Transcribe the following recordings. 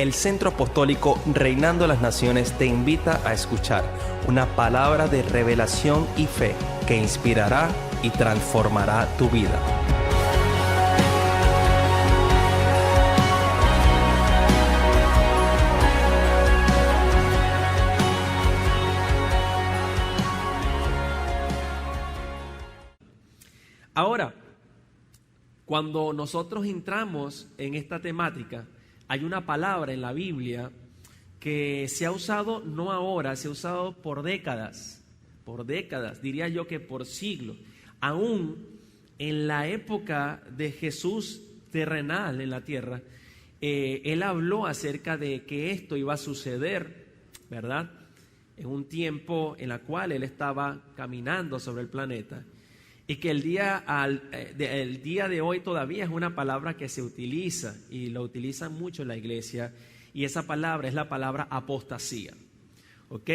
El Centro Apostólico Reinando las Naciones te invita a escuchar una palabra de revelación y fe que inspirará y transformará tu vida. Ahora, cuando nosotros entramos en esta temática, hay una palabra en la Biblia que se ha usado no ahora, se ha usado por décadas, diría yo que por siglos. Aún en la época de Jesús terrenal en la tierra, Él habló acerca de que esto iba a suceder, ¿verdad? En un tiempo en el cual Él estaba caminando sobre el planeta. Y que el día de hoy todavía es una palabra que se utiliza y lo utilizan mucho en la iglesia, y esa palabra es la palabra apostasía. ¿Ok?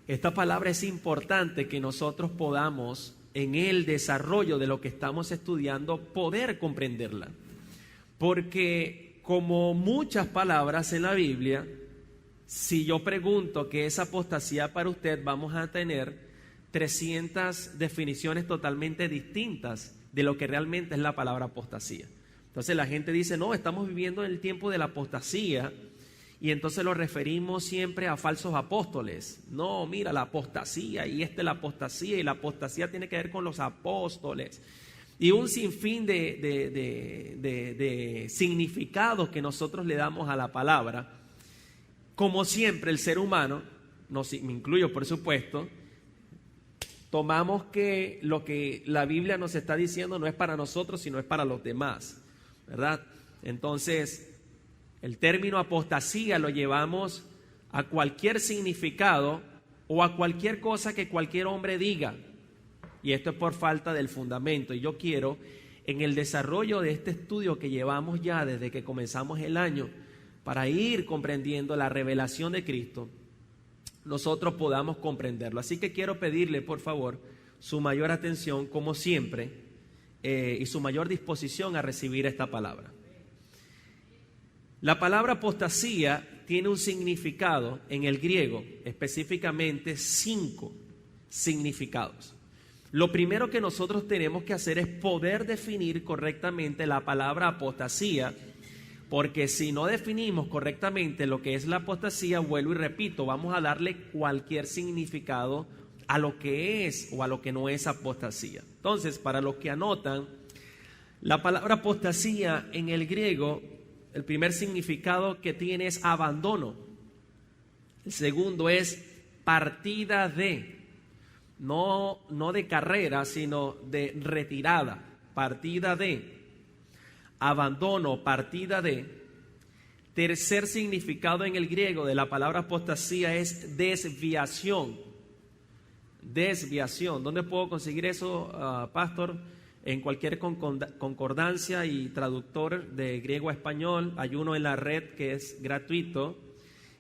Esta palabra es importante que nosotros podamos, en el desarrollo de lo que estamos estudiando, poder comprenderla. Porque como muchas palabras en la Biblia, si yo pregunto qué es apostasía para usted, vamos a tener 300 definiciones totalmente distintas de lo que realmente es la palabra apostasía. Entonces la gente dice, no, estamos viviendo en el tiempo de la apostasía, y entonces lo referimos siempre a falsos apóstoles. No, mira, la apostasía, y la apostasía, y la apostasía tiene que ver con los apóstoles. Y un sinfín de significados que nosotros le damos a la palabra. Como siempre, el ser humano, me incluyo por supuesto, tomamos que lo que la Biblia nos está diciendo no es para nosotros, sino es para los demás, ¿verdad? Entonces, el término apostasía lo llevamos a cualquier significado o a cualquier cosa que cualquier hombre diga. Y esto es por falta del fundamento. Y yo quiero, en el desarrollo de este estudio que llevamos ya desde que comenzamos el año, para ir comprendiendo la revelación de Cristo, nosotros podamos comprenderlo. Así que quiero pedirle, por favor, su mayor atención, como siempre, y su mayor disposición a recibir esta palabra. La palabra apostasía tiene un significado en el griego, específicamente 5 significados. Lo primero que nosotros tenemos que hacer es poder definir correctamente la palabra apostasía, porque si no definimos correctamente lo que es la apostasía, vuelvo y repito, vamos a darle cualquier significado a lo que es o a lo que no es apostasía. Entonces, para los que anotan, la palabra apostasía en el griego, el primer significado que tiene es abandono. El segundo es partida de, no de carrera, sino de retirada, partida de. Abandono, partida de. Tercer significado en el griego de la palabra apostasía es desviación. Desviación. ¿Dónde puedo conseguir eso, pastor? En cualquier concordancia y traductor de griego a español. Hay uno en la red que es gratuito.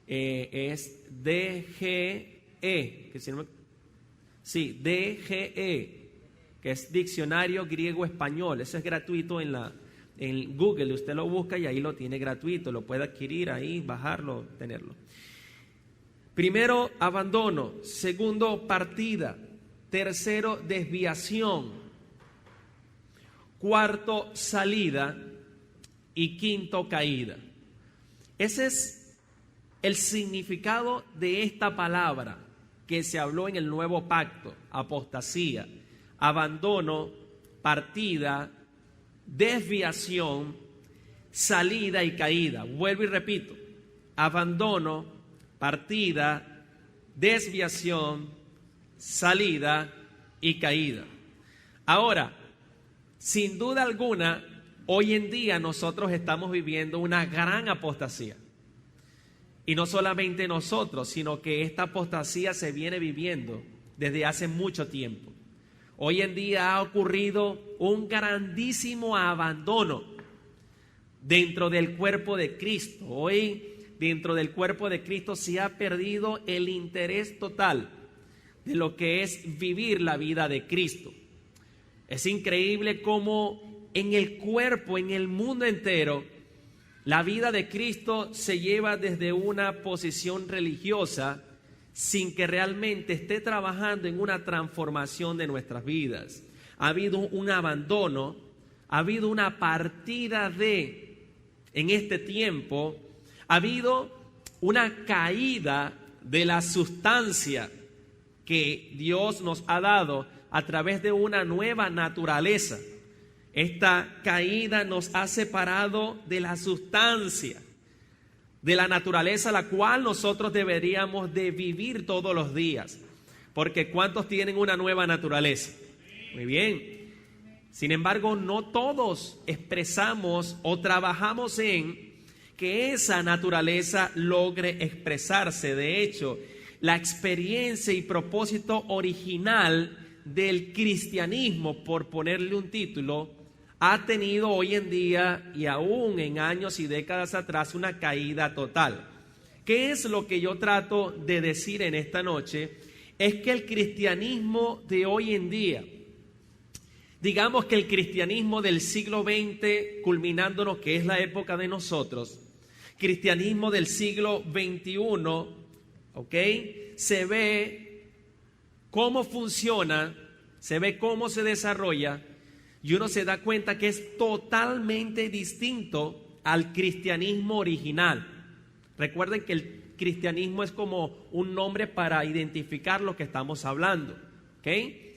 Es DGE. DGE, que es Diccionario Griego-Español. Eso es gratuito en Google, usted lo busca y ahí lo tiene gratuito, lo puede adquirir ahí, bajarlo, tenerlo. Primero, abandono. Segundo, partida. Tercero, desviación. Cuarto, salida. Y quinto, caída. Ese es el significado de esta palabra que se habló en el Nuevo Pacto: apostasía, abandono, partida, desviación, salida y caída. Vuelvo y repito: abandono, partida, desviación, salida y caída. Ahora, sin duda alguna, hoy en día nosotros estamos viviendo una gran apostasía. Y no solamente nosotros, sino que esta apostasía se viene viviendo desde hace mucho tiempo. Hoy en día ha ocurrido un grandísimo abandono dentro del cuerpo de Cristo. Hoy, dentro del cuerpo de Cristo, se ha perdido el interés total de lo que es vivir la vida de Cristo. Es increíble cómo en el cuerpo, en el mundo entero, La vida de Cristo se lleva desde una posición religiosa sin que realmente esté trabajando en una transformación de nuestras vidas. Ha habido un abandono, ha habido una partida en este tiempo, ha habido una caída de la sustancia que Dios nos ha dado a través de una nueva naturaleza. Esta caída nos ha separado de la sustancia, de la naturaleza la cual nosotros deberíamos de vivir todos los días. Porque ¿cuántos tienen una nueva naturaleza? Muy bien. Sin embargo, no todos expresamos o trabajamos en que esa naturaleza logre expresarse. De hecho, la experiencia y propósito original del cristianismo, por ponerle un título, ha tenido hoy en día y aún en años y décadas atrás una caída total. ¿Qué es lo que yo trato de decir en esta noche? Es que el cristianismo de hoy en día, digamos que el cristianismo del siglo XX, culminándonos que es la época de nosotros, cristianismo del siglo XXI, ¿ok? Se ve cómo funciona, se ve cómo se desarrolla, y uno se da cuenta que es totalmente distinto al cristianismo original. Recuerden que el cristianismo es como un nombre para identificar lo que estamos hablando, ¿ok?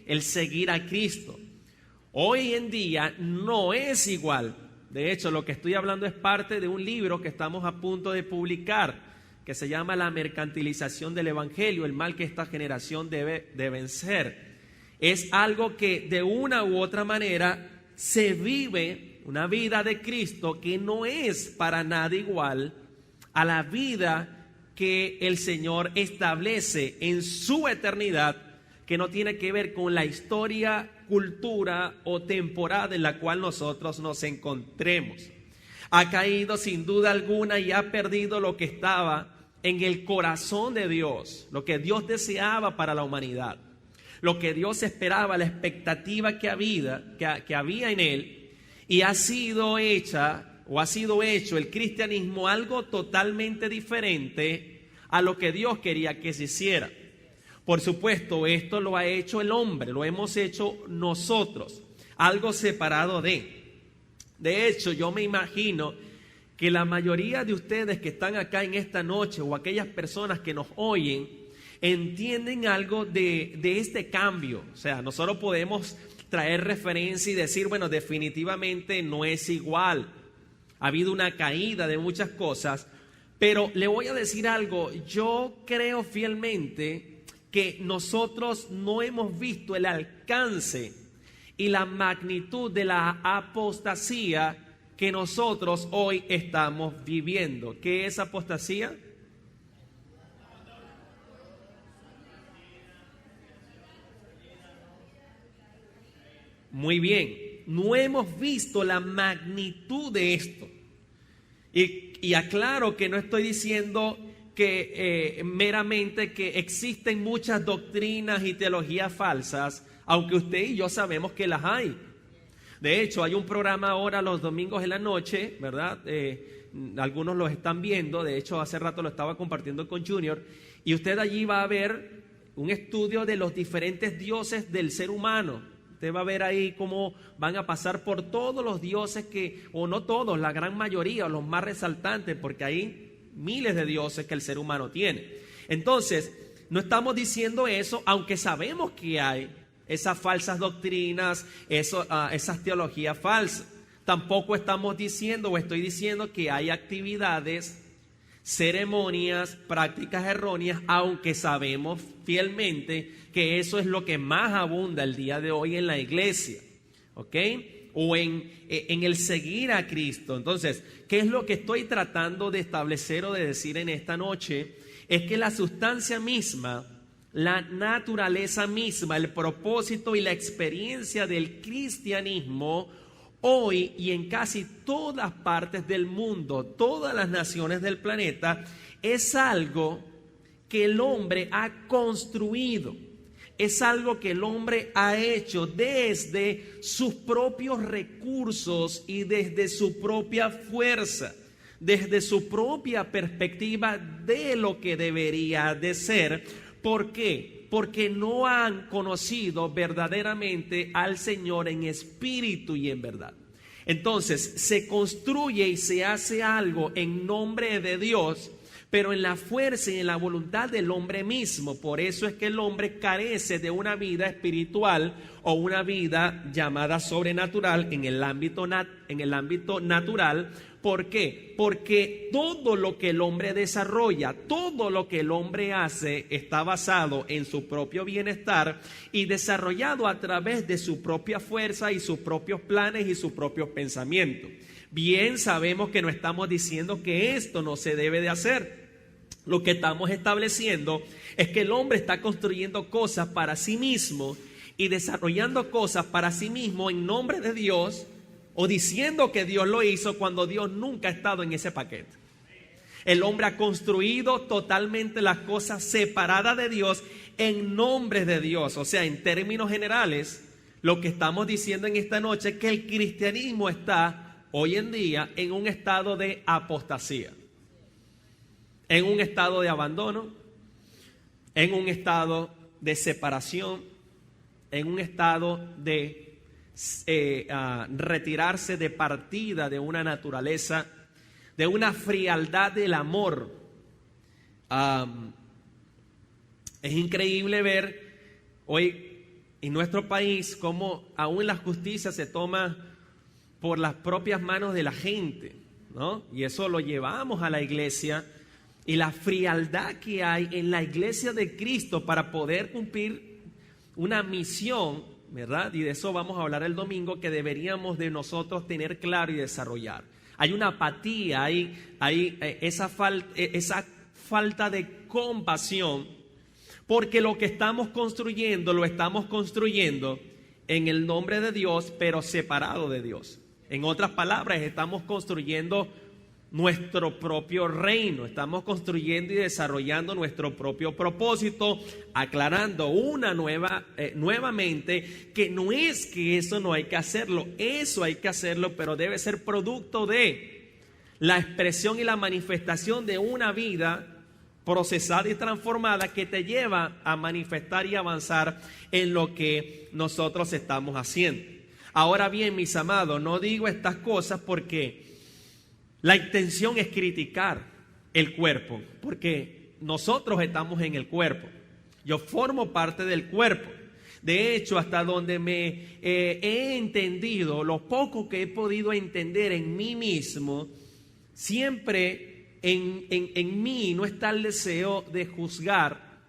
El seguir a Cristo. Hoy en día no es igual. De hecho, lo que estoy hablando es parte de un libro que estamos a punto de publicar, que se llama La mercantilización del evangelio, el mal que esta generación debe de vencer. Es algo que de una u otra manera se vive, una vida de Cristo que no es para nada igual a la vida que el Señor establece en su eternidad, que no tiene que ver con la historia, cultura o temporada en la cual nosotros nos encontremos. Ha caído sin duda alguna y ha perdido lo que estaba en el corazón de Dios, lo que Dios deseaba para la humanidad, lo que Dios esperaba, la expectativa que había en él, y ha sido hecho el cristianismo algo totalmente diferente a lo que Dios quería que se hiciera. Por supuesto, esto lo ha hecho el hombre, lo hemos hecho nosotros, algo separado de. De hecho, yo me imagino que la mayoría de ustedes que están acá en esta noche o aquellas personas que nos oyen entienden algo de este cambio. O sea, nosotros podemos traer referencia y decir, bueno, definitivamente no es igual. Ha habido una caída de muchas cosas, pero le voy a decir algo, yo creo fielmente que nosotros no hemos visto el alcance y la magnitud de la apostasía que nosotros hoy estamos viviendo. ¿Qué es apostasía? Muy bien, no hemos visto la magnitud de esto. Y aclaro que no estoy diciendo que meramente que existen muchas doctrinas y teologías falsas, aunque usted y yo sabemos que las hay. De hecho, hay un programa ahora los domingos en la noche, ¿verdad? Algunos los están viendo, de hecho hace rato lo estaba compartiendo con Junior, y usted allí va a ver un estudio de los diferentes dioses del ser humano. Usted va a ver ahí cómo van a pasar por todos los dioses o no todos, la gran mayoría, o los más resaltantes, porque hay miles de dioses que el ser humano tiene. Entonces, no estamos diciendo eso, aunque sabemos que hay esas falsas doctrinas, esas teologías falsas. Tampoco estamos diciendo o estoy diciendo que hay actividades, ceremonias, prácticas erróneas, aunque sabemos fielmente que eso es lo que más abunda el día de hoy en la iglesia, ¿ok? O en el seguir a Cristo. Entonces, ¿qué es lo que estoy tratando de establecer o de decir en esta noche? Es que la sustancia misma, la naturaleza misma, el propósito y la experiencia del cristianismo hoy y en casi todas partes del mundo, todas las naciones del planeta, es algo que el hombre ha construido, es algo que el hombre ha hecho desde sus propios recursos y desde su propia fuerza. desde su propia perspectiva de lo que debería de ser. ¿Por qué? Porque no han conocido verdaderamente al Señor en espíritu y en verdad. Entonces, se construye y se hace algo en nombre de Dios, pero en la fuerza y en la voluntad del hombre mismo. Por eso es que el hombre carece de una vida espiritual o una vida llamada sobrenatural en el ámbito natural. ¿Por qué? Porque todo lo que el hombre desarrolla, todo lo que el hombre hace está basado en su propio bienestar y desarrollado a través de su propia fuerza y sus propios planes y sus propios pensamientos. Bien sabemos que no estamos diciendo que esto no se debe de hacer. Lo que estamos estableciendo es que el hombre está construyendo cosas para sí mismo y desarrollando cosas para sí mismo en nombre de Dios, o diciendo que Dios lo hizo cuando Dios nunca ha estado en ese paquete. El hombre ha construido totalmente las cosas separadas de Dios en nombre de Dios. O sea, en términos generales, lo que estamos diciendo en esta noche es que el cristianismo está hoy en día en un estado de apostasía, en un estado de abandono, en un estado de separación, en un estado de retirarse de partida de una naturaleza, de una frialdad del amor. Es increíble ver hoy en nuestro país cómo aún la justicia se toma por las propias manos de la gente, ¿no? Y eso lo llevamos a la iglesia, y la frialdad que hay en la iglesia de Cristo para poder cumplir una misión, ¿verdad? Y de eso vamos a hablar el domingo, que deberíamos de nosotros tener claro y desarrollar. Hay una apatía, hay esa falta de compasión, porque lo que estamos construyendo, lo estamos construyendo en el nombre de Dios, pero separado de Dios. En otras palabras, estamos construyendo nuestro propio reino, estamos construyendo y desarrollando nuestro propio propósito, aclarando nuevamente que no es que eso no hay que hacerlo, eso hay que hacerlo, pero debe ser producto de la expresión y la manifestación de una vida procesada y transformada que te lleva a manifestar y avanzar en lo que nosotros estamos haciendo. Ahora bien, mis amados, no digo estas cosas porque la intención es criticar el cuerpo, porque nosotros estamos en el cuerpo. Yo formo parte del cuerpo. De hecho, hasta donde me he entendido, lo poco que he podido entender en mí mismo, siempre en mí no está el deseo de juzgar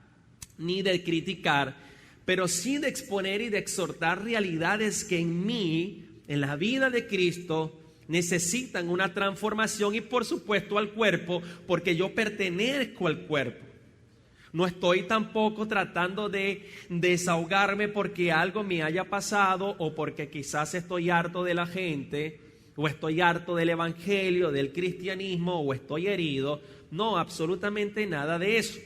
ni de criticar, pero sí de exponer y de exhortar realidades que en mí, en la vida de Cristo, necesitan una transformación, y por supuesto al cuerpo, porque yo pertenezco al cuerpo. No estoy tampoco tratando de desahogarme porque algo me haya pasado, o porque quizás estoy harto de la gente, o estoy harto del evangelio, del cristianismo, o estoy herido. No, absolutamente nada de eso.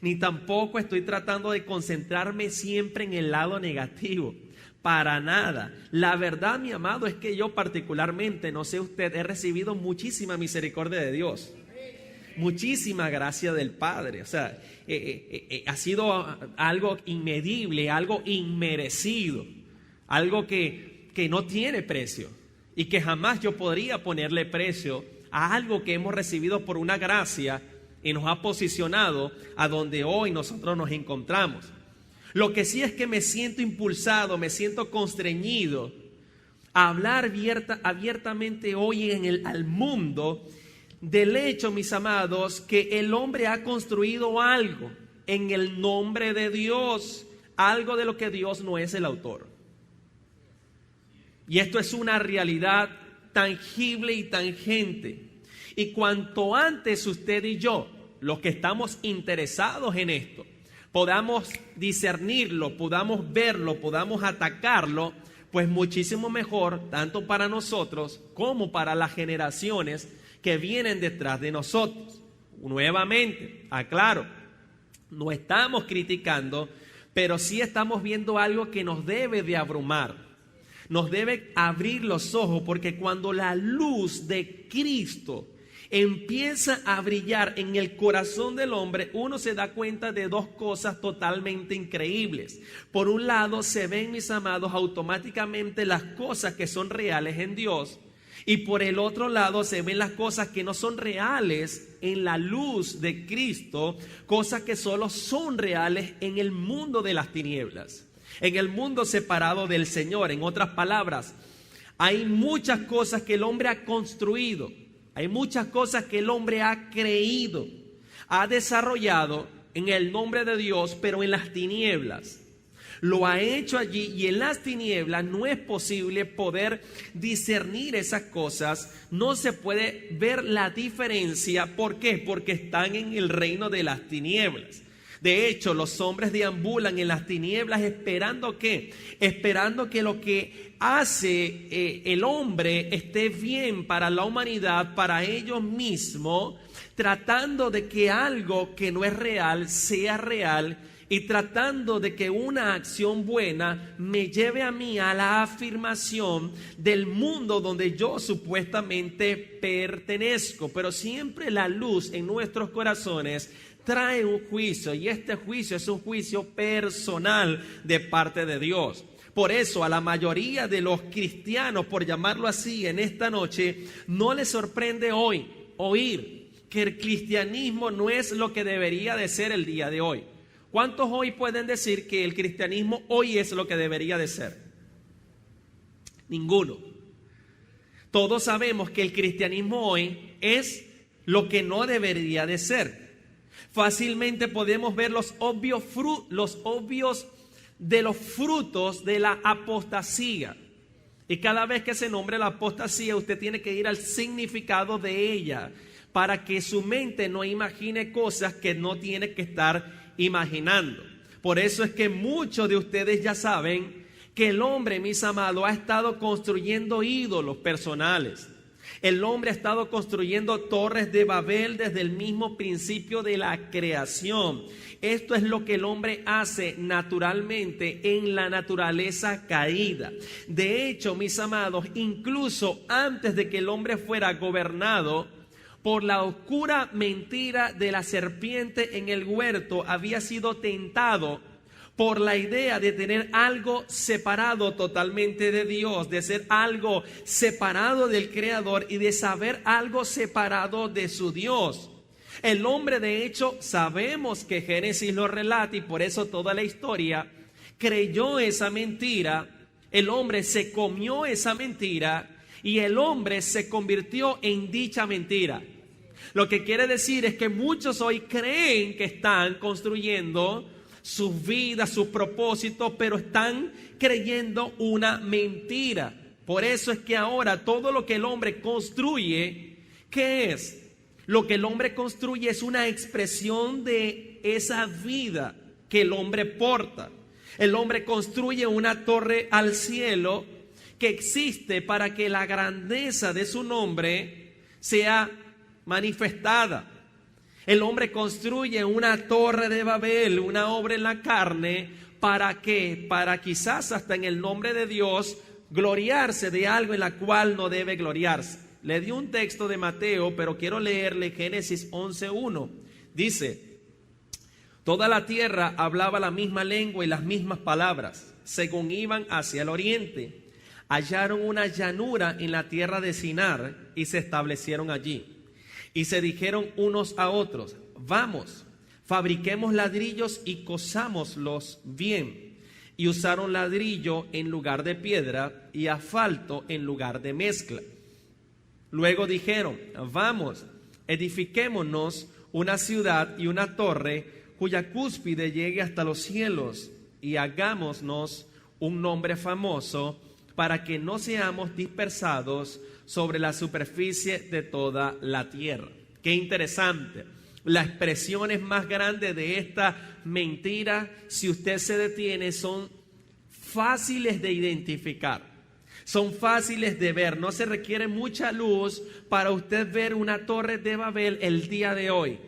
Ni tampoco estoy tratando de concentrarme siempre en el lado negativo. Para nada. La verdad, mi amado, es que yo particularmente, no sé usted, he recibido muchísima misericordia de Dios, muchísima gracia del Padre. O sea, ha sido algo inmedible, algo inmerecido, algo que no tiene precio, y que jamás yo podría ponerle precio a algo que hemos recibido por una gracia y nos ha posicionado a donde hoy nosotros nos encontramos. Lo que sí es que me siento impulsado, me siento constreñido a hablar abiertamente hoy al mundo del hecho, mis amados, que el hombre ha construido algo en el nombre de Dios, algo de lo que Dios no es el autor. Y esto es una realidad tangible y tangente. Y cuanto antes usted y yo, los que estamos interesados en esto, podamos discernirlo, podamos verlo, podamos atacarlo, pues muchísimo mejor, tanto para nosotros como para las generaciones que vienen detrás de nosotros. Nuevamente, aclaro, no estamos criticando, pero sí estamos viendo algo que nos debe de abrumar, nos debe abrir los ojos, porque cuando la luz de Cristo empieza a brillar en el corazón del hombre, uno se da cuenta de dos cosas totalmente increíbles. Por un lado, se ven, mis amados, automáticamente las cosas que son reales en Dios. Y por el otro lado se ven las cosas que no son reales en la luz de Cristo, cosas que solo son reales en el mundo de las tinieblas, en el mundo separado del Señor. En otras palabras, hay muchas cosas que el hombre ha construido, hay muchas cosas que el hombre ha creído, ha desarrollado en el nombre de Dios, pero en las tinieblas. Lo ha hecho allí, y en las tinieblas no es posible poder discernir esas cosas. No se puede ver la diferencia. ¿Por qué? Porque están en el reino de las tinieblas. De hecho, los hombres deambulan en las tinieblas esperando ¿qué? Esperando que lo que hace el hombre esté bien para la humanidad, para ellos mismos, tratando de que algo que no es real sea real, y tratando de que una acción buena me lleve a mí a la afirmación del mundo donde yo supuestamente pertenezco. Pero siempre la luz en nuestros corazones trae un juicio, y este juicio es un juicio personal de parte de Dios. Por eso a la mayoría de los cristianos, por llamarlo así, en esta noche, no les sorprende hoy oír que el cristianismo no es lo que debería de ser el día de hoy. ¿Cuántos hoy pueden decir que el cristianismo hoy es lo que debería de ser? Ninguno. Todos sabemos que el cristianismo hoy es lo que no debería de ser. Fácilmente podemos ver los obvios de los frutos de la apostasía. Y cada vez que se nombre la apostasía, usted tiene que ir al significado de ella, para que su mente no imagine cosas que no tiene que estar imaginando. Por eso es que muchos de ustedes ya saben que el hombre, mis amados, ha estado construyendo ídolos personales. El hombre ha estado construyendo torres de Babel desde el mismo principio de la creación. Esto es lo que el hombre hace naturalmente en la naturaleza caída. De hecho, mis amados, incluso antes de que el hombre fuera gobernado por la oscura mentira de la serpiente en el huerto, había sido tentado por la idea de tener algo separado totalmente de Dios, de ser algo separado del Creador y de saber algo separado de su Dios. El hombre, de hecho, sabemos que Génesis lo relata, y por eso toda la historia creyó esa mentira. El hombre se comió esa mentira y el hombre se convirtió en dicha mentira. Lo que quiere decir es que muchos hoy creen que están construyendo sus vidas, sus propósitos, pero están creyendo una mentira. Por eso es que ahora todo lo que el hombre construye, ¿qué es? Lo que el hombre construye es una expresión de esa vida que el hombre porta. El hombre construye una torre al cielo que existe para que la grandeza de su nombre sea manifestada. El hombre construye una torre de Babel, una obra en la carne, ¿para qué? Para quizás hasta en el nombre de Dios gloriarse de algo en la cual no debe gloriarse. Le di un texto de Mateo, pero quiero leerle Génesis 11:1. Dice: toda la tierra hablaba la misma lengua y las mismas palabras. Según iban hacia el oriente, hallaron una llanura en la tierra de Sinar y se establecieron allí. Y se dijeron unos a otros: vamos, fabriquemos ladrillos y cosámoslos bien. Y usaron ladrillo en lugar de piedra y asfalto en lugar de mezcla. Luego dijeron: vamos, edifiquémonos una ciudad y una torre cuya cúspide llegue hasta los cielos, y hagámonos un nombre famoso, para que no seamos dispersados sobre la superficie de toda la tierra. Qué interesante. Las expresiones más grandes de esta mentira, si usted se detiene, son fáciles de identificar. Son fáciles de ver. No se requiere mucha luz para usted ver una torre de Babel el día de hoy.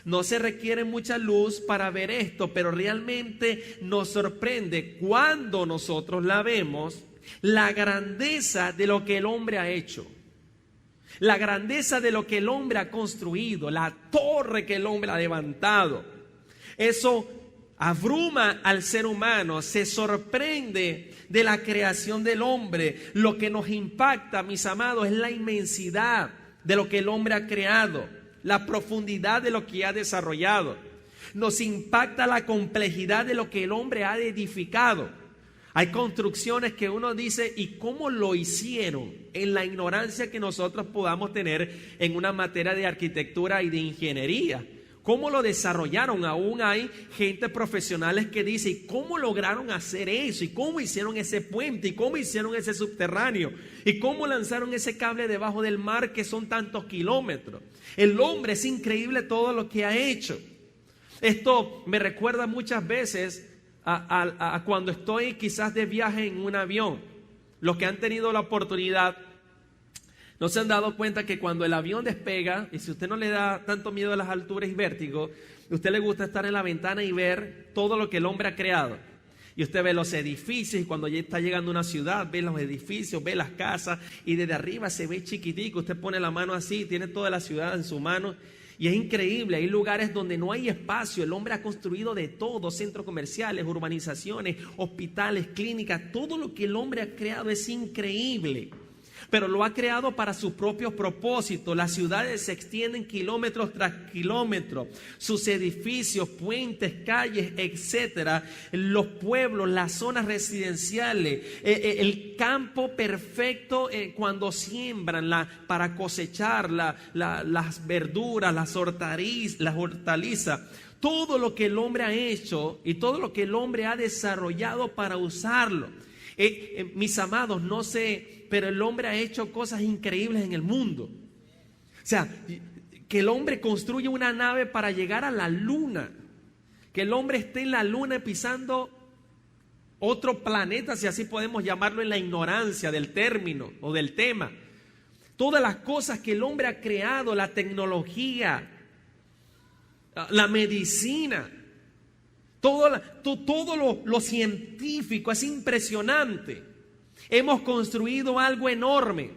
No se requiere mucha luz para ver esto, pero realmente nos sorprende cuando nosotros la vemos, la grandeza de lo que el hombre ha hecho. la grandeza de lo que el hombre ha construido, la torre que el hombre ha levantado. Eso abruma al ser humano, se sorprende de la creación del hombre. Lo que nos impacta, mis amados, es la inmensidad de lo que el hombre ha creado, la profundidad de lo que ha desarrollado. Nos impacta la complejidad de lo que el hombre ha edificado. Hay construcciones que uno dice, ¿y cómo lo hicieron? En la ignorancia que nosotros podamos tener en una materia de arquitectura y de ingeniería. ¿Cómo lo desarrollaron? Aún hay gente profesionales que dice, ¿y cómo lograron hacer eso? ¿Y cómo hicieron ese puente? ¿Y cómo hicieron ese subterráneo? ¿Y cómo lanzaron ese cable debajo del mar que son tantos kilómetros? El hombre, es increíble todo lo que ha hecho. Esto me recuerda muchas veces a cuando estoy quizás de viaje en un avión. Los que han tenido la oportunidad no se han dado cuenta que cuando el avión despega, y si usted no le da tanto miedo a las alturas y vértigo, a usted le gusta estar en la ventana y ver todo lo que el hombre ha creado. Y usted ve los edificios, y cuando ya está llegando a una ciudad, ve los edificios, ve las casas, y desde arriba se ve chiquitico. Usted pone la mano así, tiene toda la ciudad en su mano. Y es increíble, hay lugares donde no hay espacio, el hombre ha construido de todo, centros comerciales, urbanizaciones, hospitales, clínicas, todo lo que el hombre ha creado es increíble, pero lo ha creado para sus propios propósitos. Las ciudades se extienden kilómetros tras kilómetros, sus edificios, puentes, calles, etcétera, los pueblos, las zonas residenciales, el campo perfecto cuando siembran para cosechar las verduras, las hortalizas. Todo lo que el hombre ha hecho y todo lo que el hombre ha desarrollado para usarlo. Mis amados, no sé, pero el hombre ha hecho cosas increíbles en el mundo. O sea, que el hombre construye una nave para llegar a la luna, que el hombre esté en la luna pisando otro planeta, si así podemos llamarlo, en la ignorancia del término o del tema. Todas las cosas que el hombre ha creado, la tecnología, la medicina, todo lo científico es impresionante. Hemos construido algo enorme.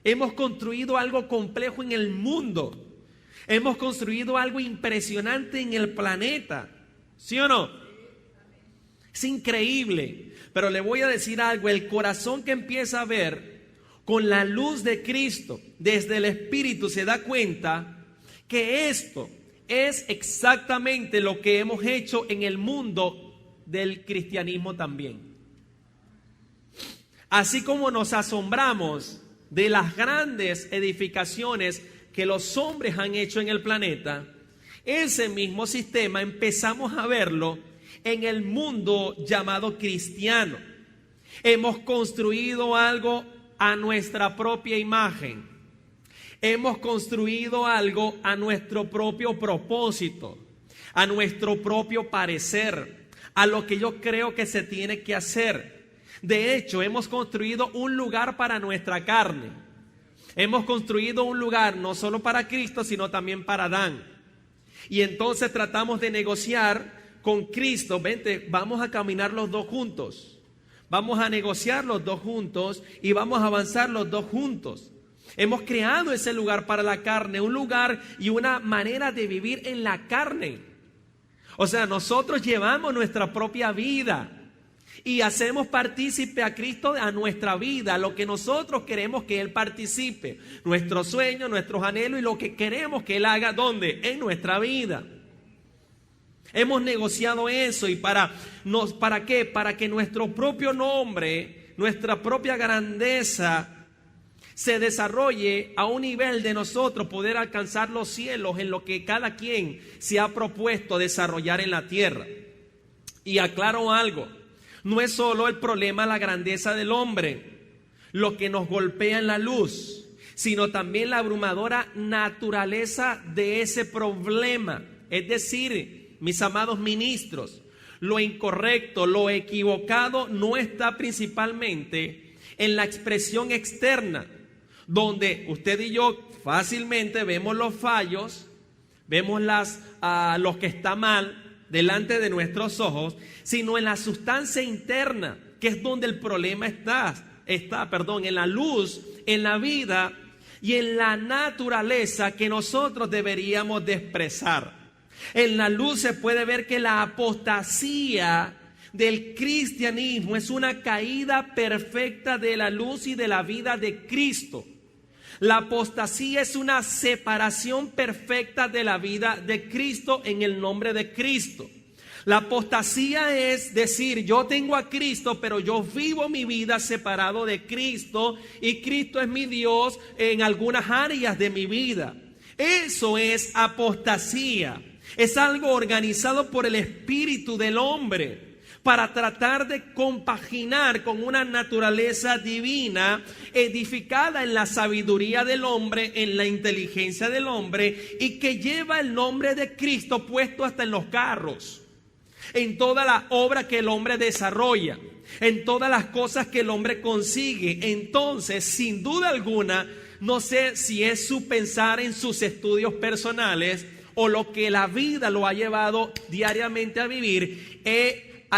Hemos construido algo complejo en el mundo. Hemos construido algo impresionante en el planeta. ¿Sí o no? Es increíble. Pero le voy a decir algo. El corazón que empieza a ver con la luz de Cristo desde el Espíritu se da cuenta que esto es exactamente lo que hemos hecho en el mundo del cristianismo también. Así como nos asombramos de las grandes edificaciones que los hombres han hecho en el planeta, ese mismo sistema empezamos a verlo en el mundo llamado cristiano. Hemos construido algo a nuestra propia imagen. Hemos construido algo a nuestro propio propósito, a nuestro propio parecer, a lo que yo creo que se tiene que hacer. De hecho, hemos construido un lugar para nuestra carne. Hemos construido un lugar no solo para Cristo, sino también para Adán. Y entonces tratamos de negociar con Cristo. Vente, vamos a caminar los dos juntos. Vamos a negociar los dos juntos y vamos a avanzar los dos juntos. Hemos creado ese lugar para la carne, un lugar y una manera de vivir en la carne. O sea, nosotros llevamos nuestra propia vida y hacemos partícipe a Cristo a nuestra vida, lo que nosotros queremos que Él participe, nuestros sueños, nuestros anhelos y lo que queremos que Él haga, ¿dónde? En nuestra vida. Hemos negociado eso. ¿Y para qué? Para que nuestro propio nombre, nuestra propia grandeza se desarrolle a un nivel de nosotros poder alcanzar los cielos en lo que cada quien se ha propuesto desarrollar en la tierra. Y aclaro algo, no es solo el problema la grandeza del hombre lo que nos golpea en la luz, sino también la abrumadora naturaleza de ese problema. Es decir, mis amados ministros, lo incorrecto, lo equivocado no está principalmente en la expresión externa, donde usted y yo fácilmente vemos los fallos, vemos los que está mal delante de nuestros ojos, sino en la sustancia interna, que es donde el problema está, en la luz, en la vida y en la naturaleza que nosotros deberíamos de expresar. En la luz se puede ver que la apostasía del cristianismo es una caída perfecta de la luz y de la vida de Cristo. La apostasía es una separación perfecta de la vida de Cristo en el nombre de Cristo. La apostasía es decir, yo tengo a Cristo, pero yo vivo mi vida separado de Cristo y Cristo es mi Dios en algunas áreas de mi vida. Eso es apostasía. Es algo organizado por el espíritu del hombre para tratar de compaginar con una naturaleza divina edificada en la sabiduría del hombre, en la inteligencia del hombre, y que lleva el nombre de Cristo puesto hasta en los carros, en toda la obra que el hombre desarrolla, en todas las cosas que el hombre consigue. Entonces, sin duda alguna, no sé si es su pensar en sus estudios personales o lo que la vida lo ha llevado diariamente a vivir,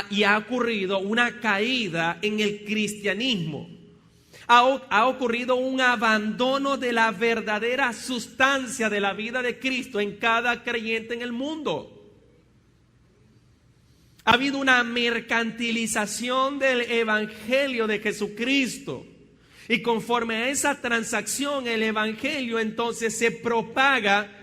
y ha ocurrido una caída en el cristianismo. Ha ocurrido un abandono de la verdadera sustancia de la vida de Cristo en cada creyente en el mundo. Ha habido una mercantilización del evangelio de Jesucristo. Y conforme a esa transacción, el evangelio entonces se propaga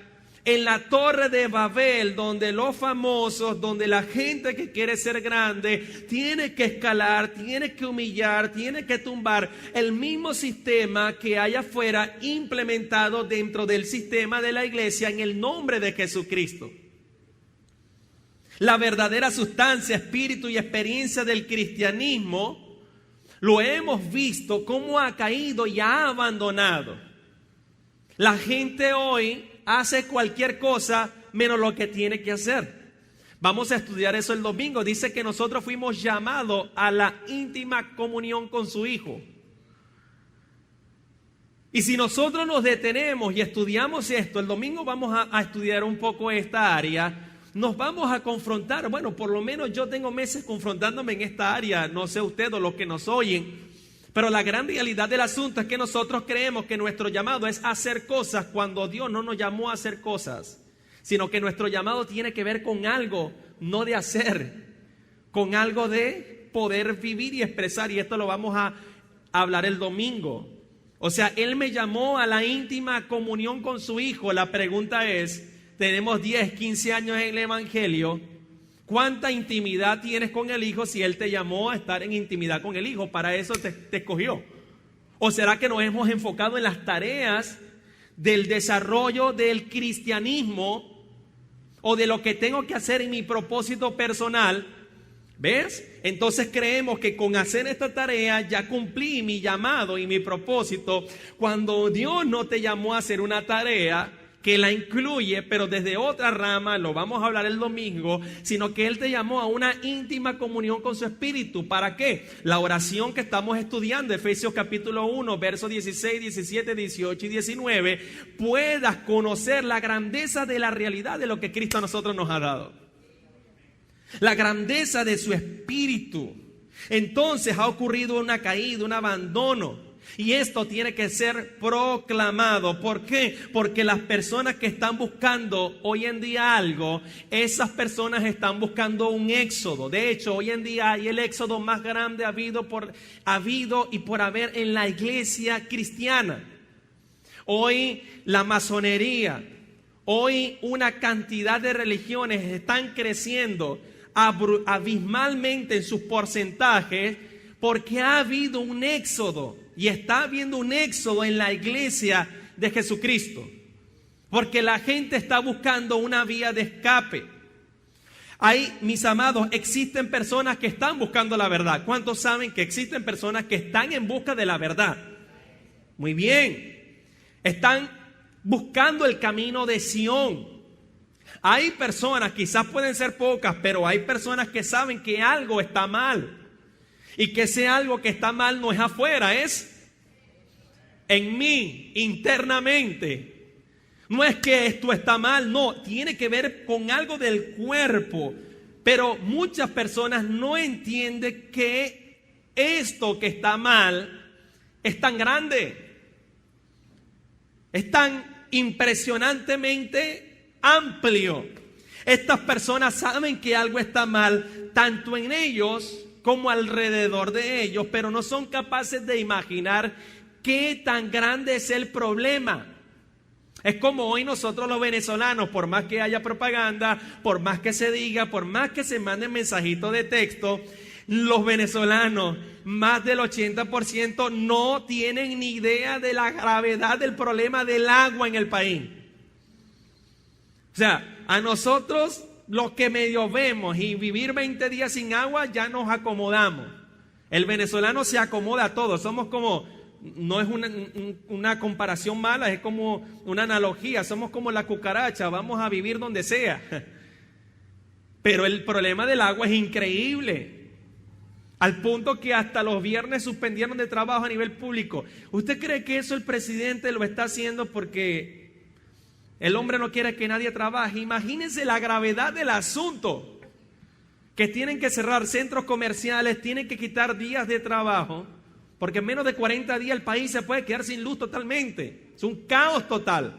en la torre de Babel, donde los famosos, donde la gente que quiere ser grande, tiene que escalar, tiene que humillar, tiene que tumbar el mismo sistema que hay afuera implementado dentro del sistema de la iglesia en el nombre de Jesucristo. La verdadera sustancia, espíritu y experiencia del cristianismo lo hemos visto cómo ha caído y ha abandonado. La gente hoy hace cualquier cosa menos lo que tiene que hacer. Vamos a estudiar eso el domingo. Dice que nosotros fuimos llamados a la íntima comunión con su Hijo. Y si nosotros nos detenemos y estudiamos esto, el domingo vamos a estudiar un poco esta área. Nos vamos a confrontar, bueno, por lo menos yo tengo meses confrontándome en esta área, no sé ustedes o los que nos oyen, pero la gran realidad del asunto es que nosotros creemos que nuestro llamado es hacer cosas cuando Dios no nos llamó a hacer cosas, sino que nuestro llamado tiene que ver con algo, no de hacer, con algo de poder vivir y expresar, y esto lo vamos a hablar el domingo. O sea, Él me llamó a la íntima comunión con su Hijo. La pregunta es, tenemos 10, 15 años en el Evangelio, ¿cuánta intimidad tienes con el Hijo si Él te llamó a estar en intimidad con el Hijo? Para eso te escogió. ¿O será que nos hemos enfocado en las tareas del desarrollo del cristianismo o de lo que tengo que hacer en mi propósito personal? ¿Ves? Entonces creemos que con hacer esta tarea ya cumplí mi llamado y mi propósito, cuando Dios no te llamó a hacer una tarea que la incluye, pero desde otra rama, lo vamos a hablar el domingo, sino que Él te llamó a una íntima comunión con su Espíritu. ¿Para qué? La oración que estamos estudiando, Efesios capítulo 1, versos 16, 17, 18 y 19, puedas conocer la grandeza de la realidad de lo que Cristo a nosotros nos ha dado. La grandeza de su Espíritu. Entonces ha ocurrido una caída, un abandono. Y esto tiene que ser proclamado. ¿Por qué? Porque las personas que están buscando hoy en día algo, esas personas están buscando un éxodo. De hecho, hoy en día hay el éxodo más grande habido y por haber en la iglesia cristiana. Hoy la masonería, hoy una cantidad de religiones están creciendo abismalmente en sus porcentajes porque ha habido un éxodo. Y está habiendo un éxodo en la iglesia de Jesucristo. Porque la gente está buscando una vía de escape. Ahí, mis amados, existen personas que están buscando la verdad. ¿Cuántos saben que existen personas que están en busca de la verdad? Muy bien. Están buscando el camino de Sión. Hay personas, quizás pueden ser pocas, pero hay personas que saben que algo está mal. Y que ese algo que está mal no es afuera, es en mí, internamente. No es que esto está mal, no, tiene que ver con algo del cuerpo. Pero muchas personas no entienden que esto que está mal es tan grande. Es tan impresionantemente amplio. Estas personas saben que algo está mal, tanto en ellos como alrededor de ellos, pero no son capaces de imaginar qué tan grande es el problema. Es como hoy nosotros los venezolanos, por más que haya propaganda, por más que se diga, por más que se manden mensajitos de texto, los venezolanos, más del 80%, no tienen ni idea de la gravedad del problema del agua en el país. O sea, a nosotros los que medio vemos y vivir 20 días sin agua ya nos acomodamos. El venezolano se acomoda a todo. Somos como, no es una comparación mala, es como una analogía. Somos como la cucaracha, vamos a vivir donde sea. Pero el problema del agua es increíble. Al punto que hasta los viernes suspendieron de trabajo a nivel público. ¿Usted cree que eso el presidente lo está haciendo porque el hombre no quiere que nadie trabaje? Imagínense la gravedad del asunto. Que tienen que cerrar centros comerciales, tienen que quitar días de trabajo, porque en menos de 40 días el país se puede quedar sin luz totalmente. Es un caos total.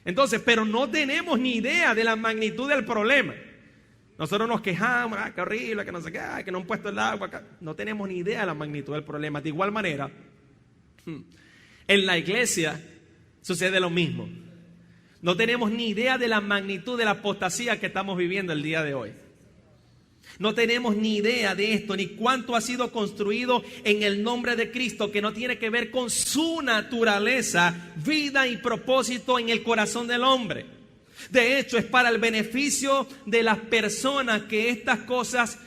Entonces, pero no tenemos ni idea de la magnitud del problema. Nosotros nos quejamos, qué horrible, que no sé qué, que no han puesto el agua. No tenemos ni idea de la magnitud del problema. De igual manera, en la iglesia sucede lo mismo. No tenemos ni idea de la magnitud de la apostasía que estamos viviendo el día de hoy. No tenemos ni idea de esto, ni cuánto ha sido construido en el nombre de Cristo, que no tiene que ver con su naturaleza, vida y propósito en el corazón del hombre. De hecho, es para el beneficio de las personas que estas cosas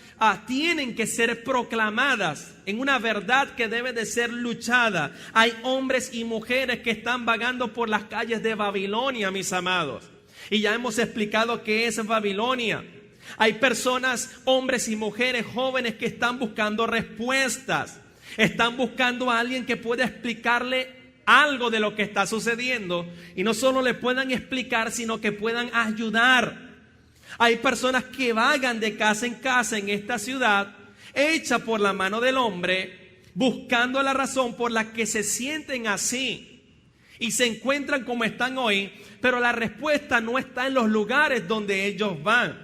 tienen que ser proclamadas en una verdad que debe de ser luchada. Hay hombres y mujeres que están vagando por las calles de Babilonia, mis amados. Y ya hemos explicado qué es Babilonia. Hay personas, hombres y mujeres jóvenes que están buscando respuestas. Están buscando a alguien que pueda explicarle algo de lo que está sucediendo. Y no solo le puedan explicar, sino que puedan ayudar. Hay personas que vagan de casa en casa en esta ciudad, hecha por la mano del hombre, buscando la razón por la que se sienten así y se encuentran como están hoy, pero la respuesta no está en los lugares donde ellos van.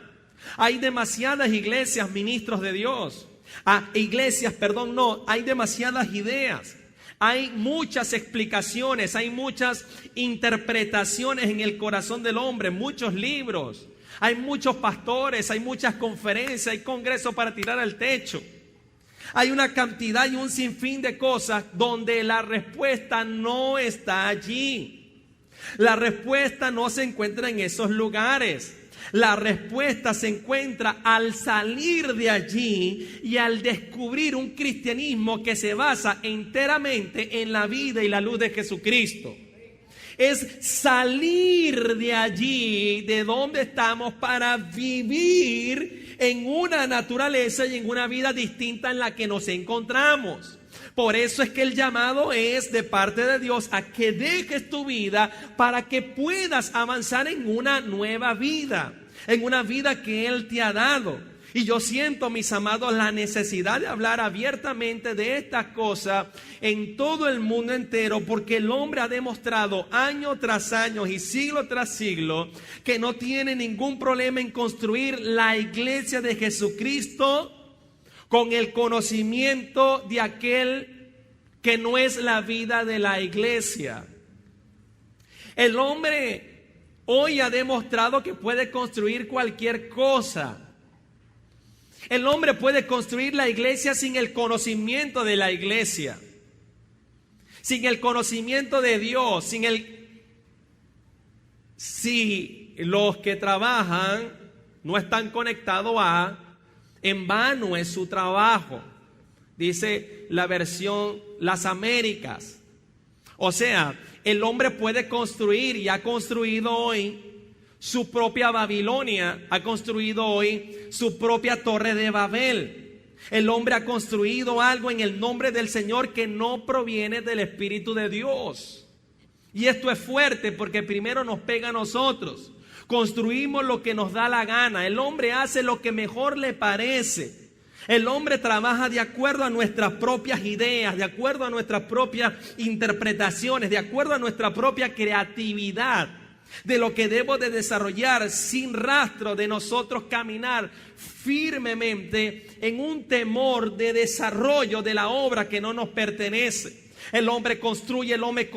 Hay demasiadas iglesias, ministros de Dios. Hay demasiadas ideas. Hay muchas explicaciones, hay muchas interpretaciones en el corazón del hombre, muchos libros. Hay muchos pastores, hay muchas conferencias, hay congresos para tirar al techo. Hay una cantidad y un sinfín de cosas donde la respuesta no está allí. La respuesta no se encuentra en esos lugares. La respuesta se encuentra al salir de allí y al descubrir un cristianismo que se basa enteramente en la vida y la luz de Jesucristo. Es salir de allí, de donde estamos, para vivir en una naturaleza y en una vida distinta en la que nos encontramos. Por eso es que el llamado es de parte de Dios a que dejes tu vida para que puedas avanzar en una nueva vida, en una vida que Él te ha dado. Y yo siento, mis amados, la necesidad de hablar abiertamente de estas cosas en todo el mundo entero, porque el hombre ha demostrado año tras año y siglo tras siglo que no tiene ningún problema en construir la iglesia de Jesucristo con el conocimiento de aquel que no es la vida de la iglesia. El hombre hoy ha demostrado que puede construir cualquier cosa. El hombre puede construir la iglesia sin el conocimiento de la iglesia, sin el conocimiento de Dios, si los que trabajan no están conectados en vano es su trabajo, dice la versión Las Américas. O sea, el hombre puede construir y ha construido hoy su propia Babilonia, ha construido hoy su propia Torre de Babel. El hombre ha construido algo en el nombre del Señor que no proviene del Espíritu de Dios. Y esto es fuerte porque primero nos pega a nosotros. Construimos lo que nos da la gana. El hombre hace lo que mejor le parece. El hombre trabaja de acuerdo a nuestras propias ideas, de acuerdo a nuestras propias interpretaciones, de acuerdo a nuestra propia creatividad, de lo que debo de desarrollar sin rastro de nosotros caminar firmemente en un temor de desarrollo de la obra que no nos pertenece. El hombre construye, el hombre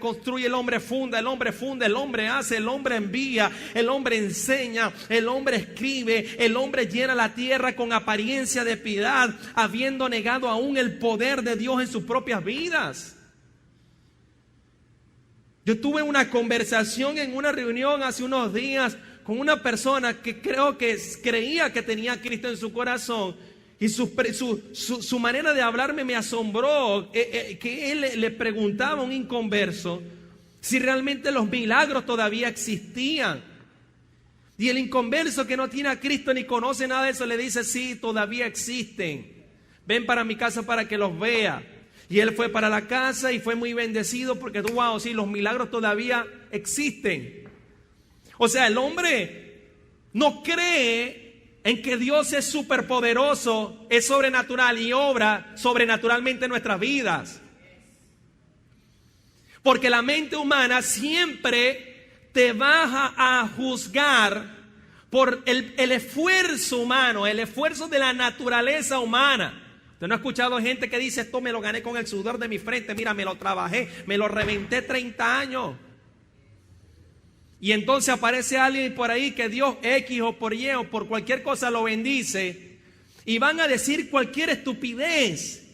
construye, el hombre funda, el hombre hace, el hombre envía, el hombre enseña, el hombre escribe, el hombre llena la tierra con apariencia de piedad, habiendo negado aún el poder de Dios en sus propias vidas. Yo tuve una conversación en una reunión hace unos días con una persona que creía que tenía a Cristo en su corazón. Y su manera de hablarme me asombró, que él le preguntaba a un inconverso si realmente los milagros todavía existían. Y el inconverso que no tiene a Cristo ni conoce nada de eso le dice: sí, todavía existen. Ven para mi casa para que los vea. Y él fue para la casa y fue muy bendecido porque, wow, sí, los milagros todavía existen. O sea, el hombre no cree en que Dios es superpoderoso, es sobrenatural y obra sobrenaturalmente en nuestras vidas. Porque la mente humana siempre te va a juzgar por el esfuerzo humano, el esfuerzo de la naturaleza humana. Usted no ha escuchado gente que dice: esto me lo gané con el sudor de mi frente, mira, me lo trabajé, me lo reventé 30 años. Y entonces aparece alguien por ahí que Dios X o por Y o por cualquier cosa lo bendice, y van a decir cualquier estupidez,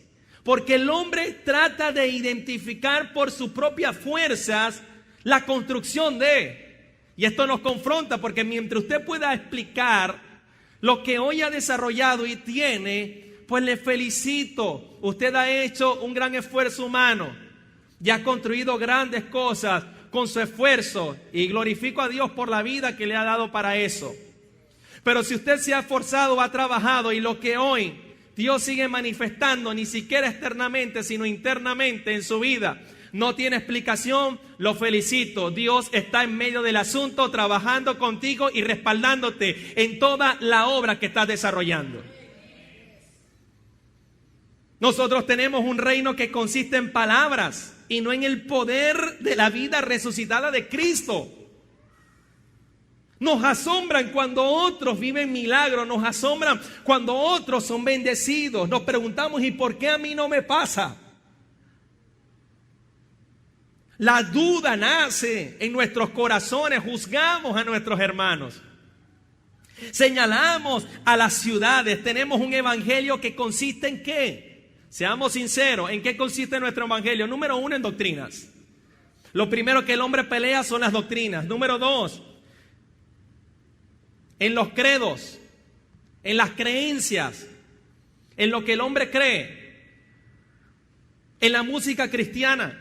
porque el hombre trata de identificar por sus propias fuerzas la construcción de. Y esto nos confronta, porque mientras usted pueda explicar lo que hoy ha desarrollado y tiene, pues le felicito. Usted ha hecho un gran esfuerzo humano y ha construido grandes cosas con su esfuerzo, y glorifico a Dios por la vida que le ha dado para eso. Pero si usted se ha esforzado, ha trabajado, y lo que hoy Dios sigue manifestando, ni siquiera externamente, sino internamente en su vida, no tiene explicación, lo felicito. Dios está en medio del asunto, trabajando contigo y respaldándote en toda la obra que estás desarrollando. Nosotros tenemos un reino que consiste en palabras y no en el poder de la vida resucitada de Cristo. Nos asombran cuando otros viven milagros, nos asombran cuando otros son bendecidos. Nos preguntamos: ¿y por qué a mí no me pasa? La duda nace en nuestros corazones, juzgamos a nuestros hermanos. Señalamos a las ciudades, tenemos un evangelio que consiste en ¿qué? Seamos sinceros, ¿en qué consiste nuestro evangelio? Número 1, en doctrinas. Lo primero que el hombre pelea son las doctrinas. Número 2, en los credos, en las creencias, en lo que el hombre cree, en la música cristiana.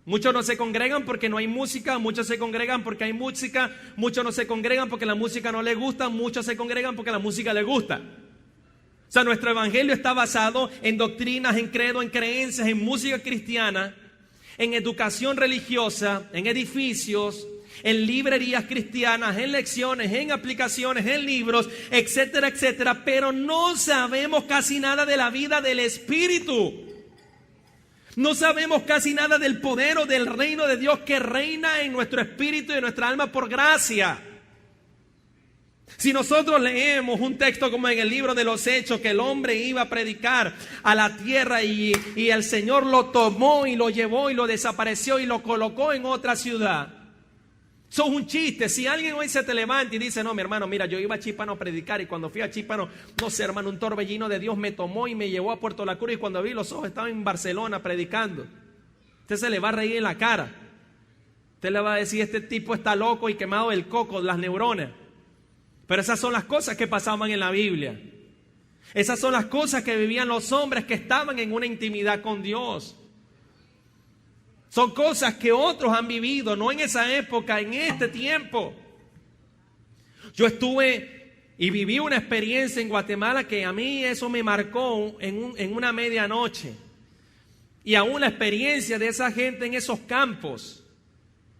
Muchos no se congregan porque no hay música, muchos se congregan porque hay música, muchos no se congregan porque la música no les gusta, muchos se congregan porque la música les gusta. O sea, nuestro evangelio está basado en doctrinas, en credo, en creencias, en música cristiana, en educación religiosa, en edificios, en librerías cristianas, en lecciones, en aplicaciones, en libros, etcétera, etcétera. Pero no sabemos casi nada de la vida del Espíritu. No sabemos casi nada del poder o del reino de Dios que reina en nuestro espíritu y en nuestra alma por gracia. Si nosotros leemos un texto como en el libro de los Hechos, que el hombre iba a predicar a la tierra y el Señor lo tomó y lo llevó y lo desapareció y lo colocó en otra ciudad. Eso es un chiste. Si alguien hoy se te levanta y dice: no, mi hermano, mira, yo iba a Chípano a predicar, y cuando fui a Chípano, no sé, hermano, un torbellino de Dios me tomó y me llevó a Puerto La Cruz, y cuando vi los ojos estaba en Barcelona predicando. Usted se le va a reír en la cara. Usted le va a decir: este tipo está loco y quemado del coco, las neuronas. Pero esas son las cosas que pasaban en la Biblia. Esas son las cosas que vivían los hombres que estaban en una intimidad con Dios. Son cosas que otros han vivido, no en esa época, en este tiempo. Yo estuve y viví una experiencia en Guatemala que a mí eso me marcó en una medianoche. Y aún la experiencia de esa gente en esos campos.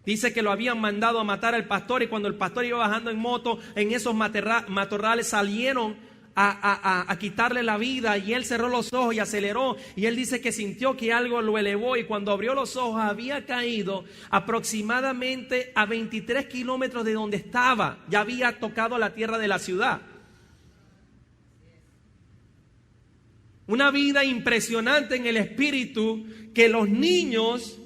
Dice que lo habían mandado a matar al pastor, y cuando el pastor iba bajando en moto, en esos matorrales salieron a quitarle la vida, y él cerró los ojos y aceleró, y él dice que sintió que algo lo elevó, y cuando abrió los ojos había caído aproximadamente a 23 kilómetros de donde estaba. Ya había tocado la tierra de la ciudad. Una vida impresionante en el espíritu, que los niños,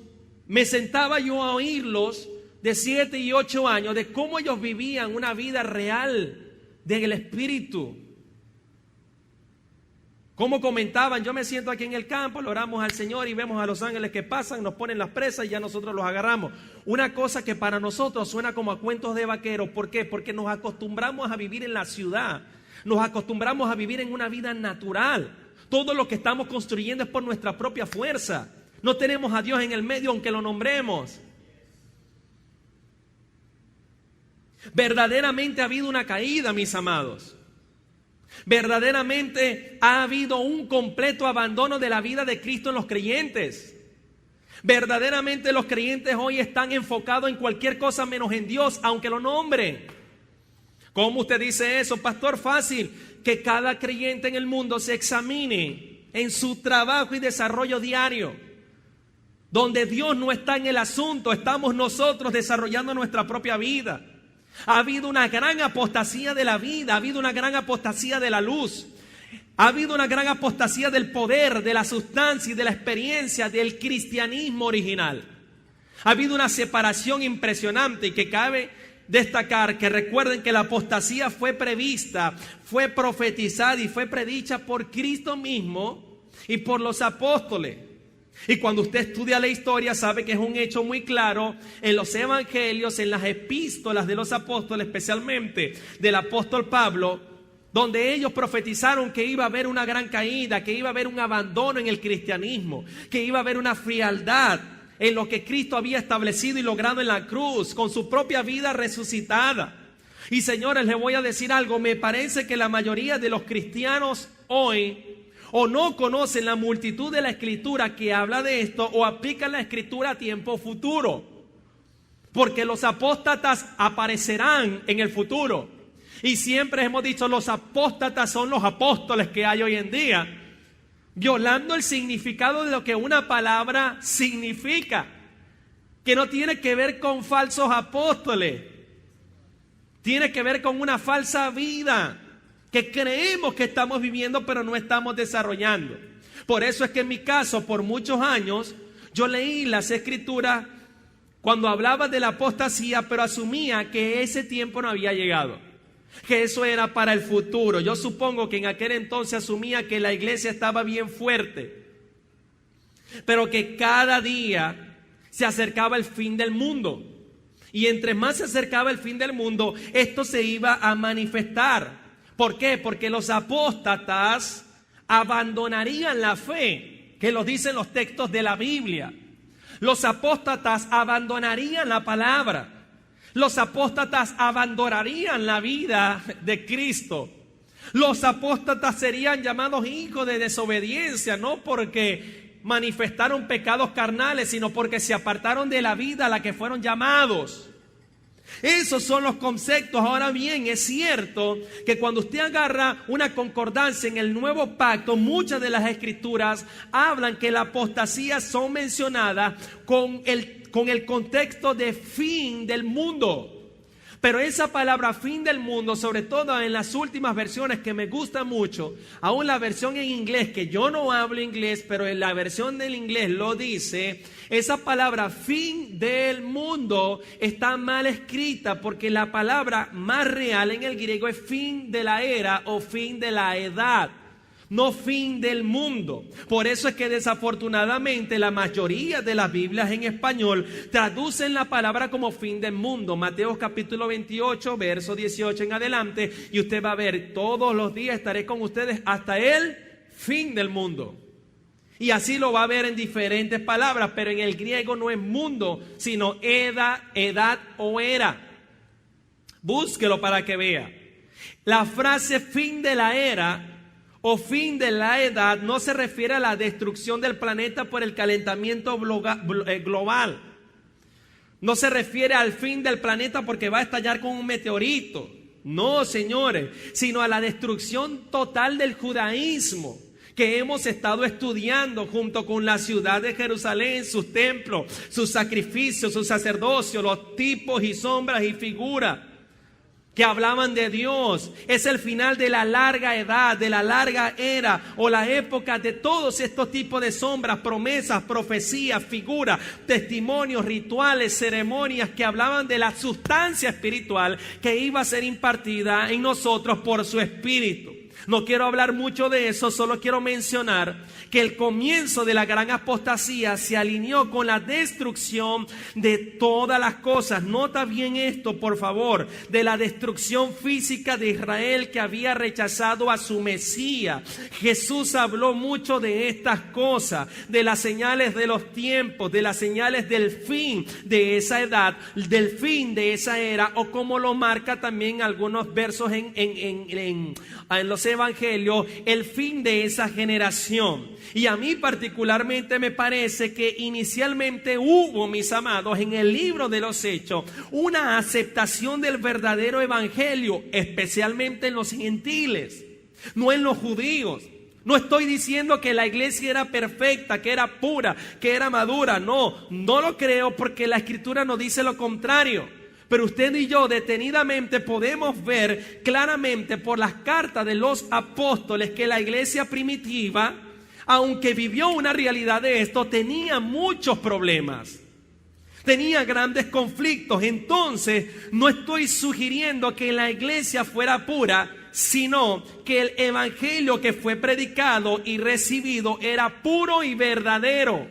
me sentaba yo a oírlos de 7 y 8 años, de cómo ellos vivían una vida real del espíritu. Como comentaban, yo me siento aquí en el campo, le oramos al Señor y vemos a los ángeles que pasan, nos ponen las presas y ya nosotros los agarramos. Una cosa que para nosotros suena como a cuentos de vaqueros. ¿Por qué? Porque nos acostumbramos a vivir en la ciudad, nos acostumbramos a vivir en una vida natural. Todo lo que estamos construyendo es por nuestra propia fuerza. No tenemos a Dios en el medio, aunque lo nombremos. Verdaderamente ha habido una caída, mis amados. Verdaderamente ha habido un completo abandono de la vida de Cristo en los creyentes. Verdaderamente los creyentes hoy están enfocados en cualquier cosa menos en Dios, aunque lo nombren. ¿Cómo usted dice eso, pastor? Fácil. Que cada creyente en el mundo se examine en su trabajo y desarrollo diario. Donde Dios no está en el asunto, estamos nosotros desarrollando nuestra propia vida. Ha habido una gran apostasía de la vida, ha habido una gran apostasía de la luz, ha habido una gran apostasía del poder, de la sustancia y de la experiencia del cristianismo original. Ha habido una separación impresionante, y que cabe destacar que recuerden que la apostasía fue prevista, fue profetizada y fue predicha por Cristo mismo y por los apóstoles. Y cuando usted estudia la historia sabe que es un hecho muy claro en los evangelios, en las epístolas de los apóstoles, especialmente del apóstol Pablo, donde ellos profetizaron que iba a haber una gran caída, que iba a haber un abandono en el cristianismo, que iba a haber una frialdad en lo que Cristo había establecido y logrado en la cruz, con su propia vida resucitada. Y señores, les voy a decir algo, me parece que la mayoría de los cristianos hoy o no conocen la multitud de la escritura que habla de esto, o aplican la escritura a tiempo futuro. Porque los apóstatas aparecerán en el futuro. Y siempre hemos dicho, los apóstatas son los apóstoles que hay hoy en día, violando el significado de lo que una palabra significa, que no tiene que ver con falsos apóstoles, tiene que ver con una falsa vida que creemos que estamos viviendo pero no estamos desarrollando. Por eso es que en mi caso, por muchos años, yo leí las escrituras cuando hablaba de la apostasía, pero asumía que ese tiempo no había llegado, que eso era para el futuro. Yo supongo que en aquel entonces asumía que la iglesia estaba bien fuerte, pero que cada día se acercaba el fin del mundo. Y entre más se acercaba el fin del mundo, esto se iba a manifestar. ¿Por qué? Porque los apóstatas abandonarían la fe, que lo dicen los textos de la Biblia. Los apóstatas abandonarían la palabra. Los apóstatas abandonarían la vida de Cristo. Los apóstatas serían llamados hijos de desobediencia, no porque manifestaron pecados carnales, sino porque se apartaron de la vida a la que fueron llamados. Esos son los conceptos. Ahora bien, es cierto que cuando usted agarra una concordancia en el Nuevo Pacto, muchas de las escrituras hablan que la apostasía son mencionadas con el contexto de fin del mundo. Pero esa palabra fin del mundo, sobre todo en las últimas versiones que me gusta mucho, aún la versión en inglés, que yo no hablo inglés, pero en la versión del inglés lo dice, esa palabra fin del mundo está mal escrita, porque la palabra más real en el griego es fin de la era o fin de la edad, no fin del mundo. Por eso es que desafortunadamente la mayoría de las Biblias en español traducen la palabra como fin del mundo. Mateo capítulo 28, verso 18 en adelante, y usted va a ver, todos los días estaré con ustedes hasta el fin del mundo. Y así lo va a ver en diferentes palabras, pero en el griego no es mundo, sino edad o era. Búsquelo para que vea. La frase fin de la era o fin de la edad no se refiere a la destrucción del planeta por el calentamiento global. No se refiere al fin del planeta porque va a estallar con un meteorito. No, señores, sino a la destrucción total del judaísmo que hemos estado estudiando junto con la ciudad de Jerusalén, sus templos, sus sacrificios, sus sacerdocios, los tipos y sombras y figuras que hablaban de Dios. Es el final de la larga edad, de la larga era o la época de todos estos tipos de sombras, promesas, profecías, figuras, testimonios, rituales, ceremonias que hablaban de la sustancia espiritual que iba a ser impartida en nosotros por su Espíritu. No quiero hablar mucho de eso, solo quiero mencionar que el comienzo de la gran apostasía se alineó con la destrucción de todas las cosas. Nota bien esto, por favor, de la destrucción física de Israel que había rechazado a su Mesías. Jesús habló mucho de estas cosas, de las señales de los tiempos, de las señales del fin de esa edad, del fin de esa era, o como lo marca también algunos versos en los evangelios, el fin de esa generación. Y a mí particularmente me parece que inicialmente hubo, mis amados, en el libro de los Hechos, una aceptación del verdadero evangelio, especialmente en los gentiles, no en los judíos. No estoy diciendo que la iglesia era perfecta, que era pura, que era madura. No lo creo, porque la Escritura nos dice lo contrario. Pero usted y yo detenidamente podemos ver claramente por las cartas de los apóstoles que la iglesia primitiva, aunque vivió una realidad de esto, tenía muchos problemas, tenía grandes conflictos. Entonces, no estoy sugiriendo que la iglesia fuera pura, sino que el evangelio que fue predicado y recibido era puro y verdadero.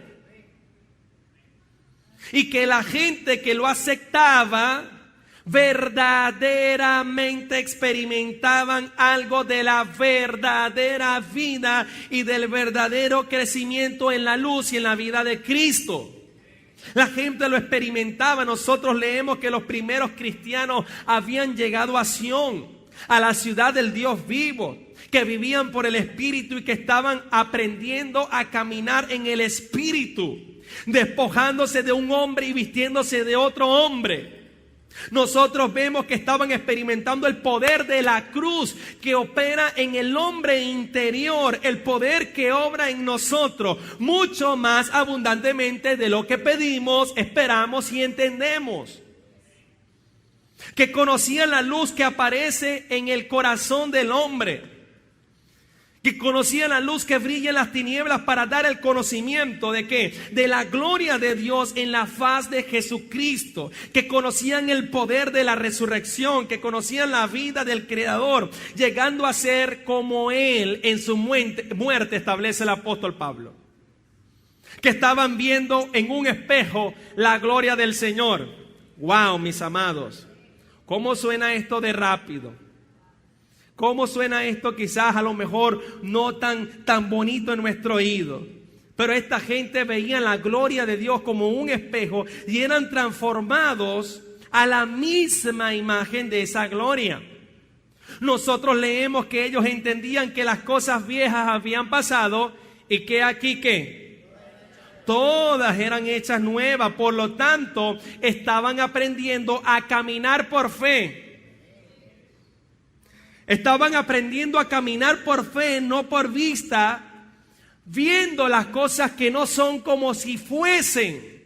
Y que la gente que lo aceptaba verdaderamente experimentaban algo de la verdadera vida y del verdadero crecimiento en la luz y en la vida de Cristo. La gente lo experimentaba. Nosotros leemos que los primeros cristianos habían llegado a Sión, a la ciudad del Dios vivo, que vivían por el Espíritu y que estaban aprendiendo a caminar en el Espíritu, despojándose de un hombre y vistiéndose de otro hombre. Nosotros vemos que estaban experimentando el poder de la cruz que opera en el hombre interior, el poder que obra en nosotros mucho más abundantemente de lo que pedimos, esperamos y entendemos. Que conocían la luz que aparece en el corazón del hombre, que conocían la luz que brilla en las tinieblas para dar el conocimiento de ¿qué? De la gloria de Dios en la faz de Jesucristo, que conocían el poder de la resurrección, que conocían la vida del Creador, llegando a ser como Él en su muerte, establece el apóstol Pablo. Que estaban viendo en un espejo la gloria del Señor. Wow, mis amados, ¿cómo suena esto de rápido? ¿Cómo suena esto? Quizás a lo mejor no tan bonito en nuestro oído. Pero esta gente veía la gloria de Dios como un espejo y eran transformados a la misma imagen de esa gloria. Nosotros leemos que ellos entendían que las cosas viejas habían pasado y que aquí ¿qué? Todas eran hechas nuevas. Por lo tanto, estaban aprendiendo a caminar por fe. Estaban aprendiendo a caminar por fe, no por vista, viendo las cosas que no son como si fuesen.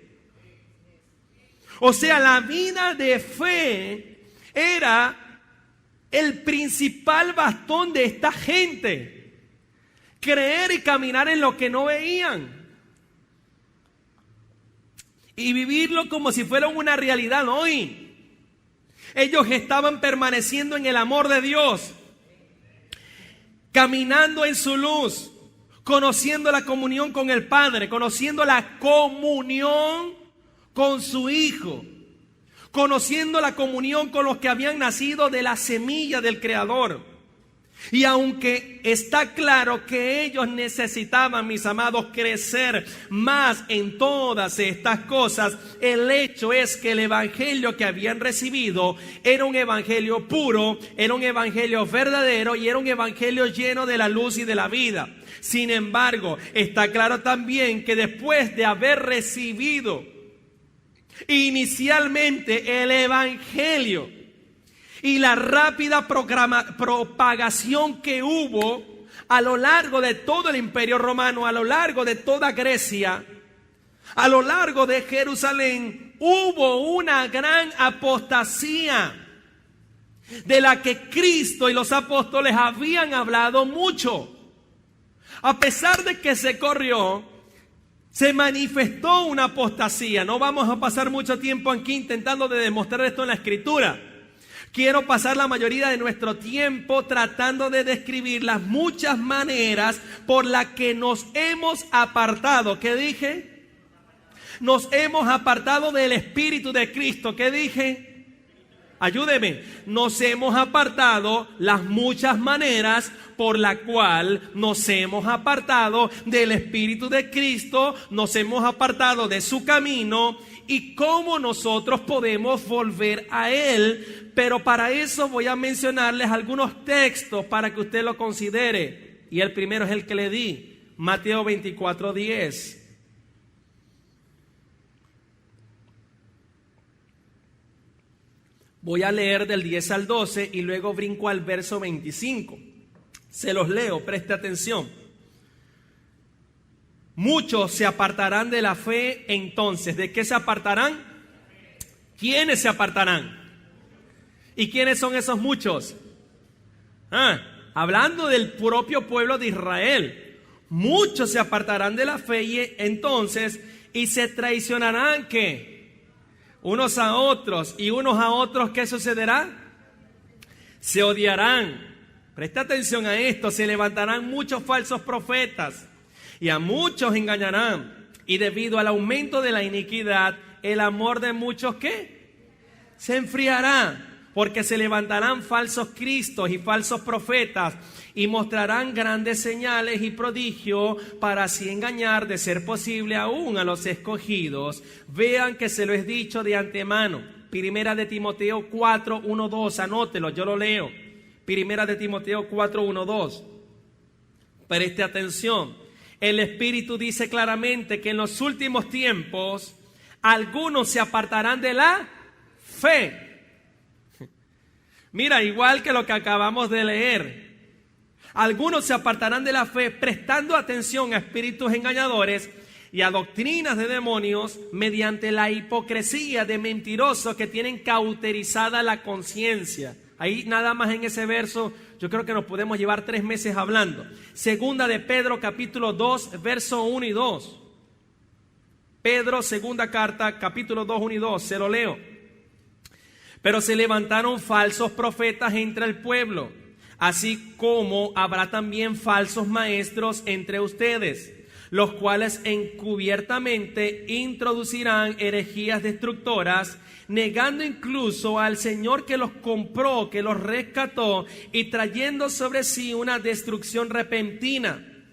O sea, la vida de fe era el principal bastón de esta gente. Creer y caminar en lo que no veían. Y vivirlo como si fuera una realidad hoy. Ellos estaban permaneciendo en el amor de Dios, caminando en su luz, conociendo la comunión con el Padre, conociendo la comunión con su Hijo, conociendo la comunión con los que habían nacido de la semilla del Creador. Y aunque está claro que ellos necesitaban, mis amados, crecer más en todas estas cosas, el hecho es que el evangelio que habían recibido era un evangelio puro, era un evangelio verdadero y era un evangelio lleno de la luz y de la vida. Sin embargo, está claro también que después de haber recibido inicialmente el evangelio y la rápida propagación que hubo a lo largo de todo el Imperio Romano, a lo largo de toda Grecia, a lo largo de Jerusalén, hubo una gran apostasía de la que Cristo y los apóstoles habían hablado mucho. A pesar de que se corrió, se manifestó una apostasía. No vamos a pasar mucho tiempo aquí intentando de demostrar esto en la Escritura. Quiero pasar la mayoría de nuestro tiempo tratando de describir las muchas maneras por las que nos hemos apartado. ¿Qué dije? Nos hemos apartado del Espíritu de Cristo. ¿Qué dije? Ayúdeme. Nos hemos apartado las muchas maneras por la cual nos hemos apartado del Espíritu de Cristo, nos hemos apartado de su camino y cómo nosotros podemos volver a Él. Pero para eso voy a mencionarles algunos textos para que usted lo considere. Y el primero es el que le di, Mateo 24:10. Voy a leer del 10 al 12 y luego brinco al verso 25. Se los leo, preste atención. Muchos se apartarán de la fe entonces. ¿De qué se apartarán? ¿Quiénes se apartarán? ¿Y quiénes son esos muchos? Hablando del propio pueblo de Israel. Muchos se apartarán de la fe y entonces y se traicionarán, ¿qué? Unos a otros, y unos a otros, ¿qué sucederá? Se odiarán. Presta atención a esto, se levantarán muchos falsos profetas, y a muchos engañarán, y debido al aumento de la iniquidad, el amor de muchos, ¿qué? Se enfriará, porque se levantarán falsos cristos y falsos profetas, y mostrarán grandes señales y prodigios para así engañar, de ser posible, aún a los escogidos. Vean que se lo he dicho de antemano. Primera de Timoteo 4, 1, 2, anótelo, yo lo leo. Primera de Timoteo 4, 1, 2. Preste atención. El Espíritu dice claramente que en los últimos tiempos algunos se apartarán de la fe. Mira, igual que lo que acabamos de leer. Algunos se apartarán de la fe prestando atención a espíritus engañadores y a doctrinas de demonios mediante la hipocresía de mentirosos que tienen cauterizada la conciencia. Ahí nada más en ese verso yo creo que nos podemos llevar 3 meses hablando. Segunda de Pedro capítulo 2 verso 1 y 2. Pedro segunda carta capítulo 2 1 y 2, se lo leo. Pero se levantaron falsos profetas entre el pueblo, así como habrá también falsos maestros entre ustedes, los cuales encubiertamente introducirán herejías destructoras, negando incluso al Señor que los compró, que los rescató, y trayendo sobre sí una destrucción repentina.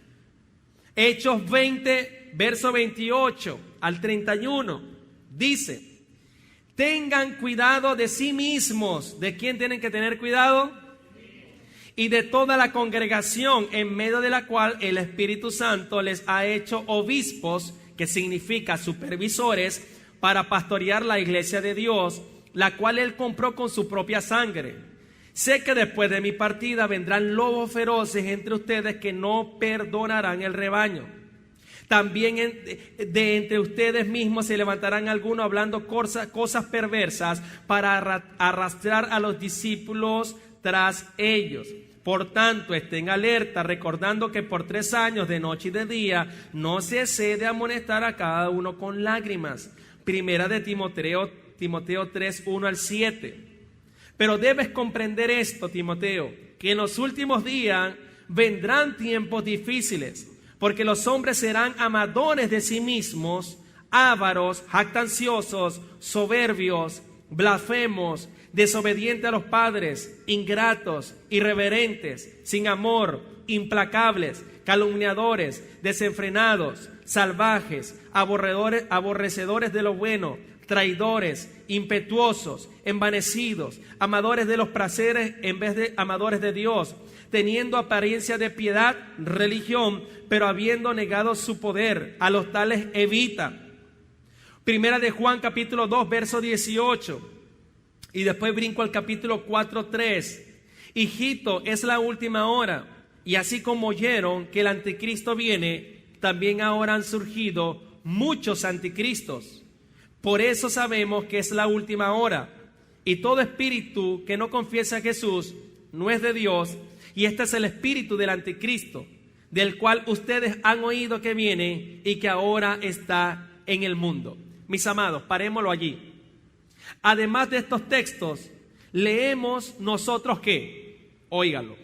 Hechos 20, verso 28 al 31, dice: tengan cuidado de sí mismos. ¿De quién tienen que tener cuidado? Y de toda la congregación en medio de la cual el Espíritu Santo les ha hecho obispos, que significa supervisores, para pastorear la iglesia de Dios, la cual Él compró con su propia sangre. Sé que después de mi partida vendrán lobos feroces entre ustedes que no perdonarán el rebaño. También de entre ustedes mismos se levantarán algunos hablando cosas perversas para arrastrar a los discípulos tras ellos. Por tanto, estén alerta, recordando que por 3 años de noche y de día no cesé de amonestar a cada uno con lágrimas. Primera de Timoteo 3, 1 al 7. Pero debes comprender esto, Timoteo, que en los últimos días vendrán tiempos difíciles, porque los hombres serán amadores de sí mismos, ávaros, jactanciosos, soberbios, blasfemos, desobedientes a los padres, ingratos, irreverentes, sin amor, implacables, calumniadores, desenfrenados, salvajes, aborrecedores de lo bueno, traidores, impetuosos, envanecidos, amadores de los placeres en vez de amadores de Dios, teniendo apariencia de piedad, religión, pero habiendo negado su poder. A los tales evita. Primera de Juan capítulo 2 verso 18. Y después brinco al capítulo 4:3. Hijito, es la última hora. Y así como oyeron que el anticristo viene, también ahora han surgido muchos anticristos. Por eso sabemos que es la última hora. Y todo espíritu que no confiesa a Jesús no es de Dios. Y este es el espíritu del anticristo, del cual ustedes han oído que viene y que ahora está en el mundo. Mis amados, parémoslo allí. Además de estos textos, leemos nosotros que, óigalo,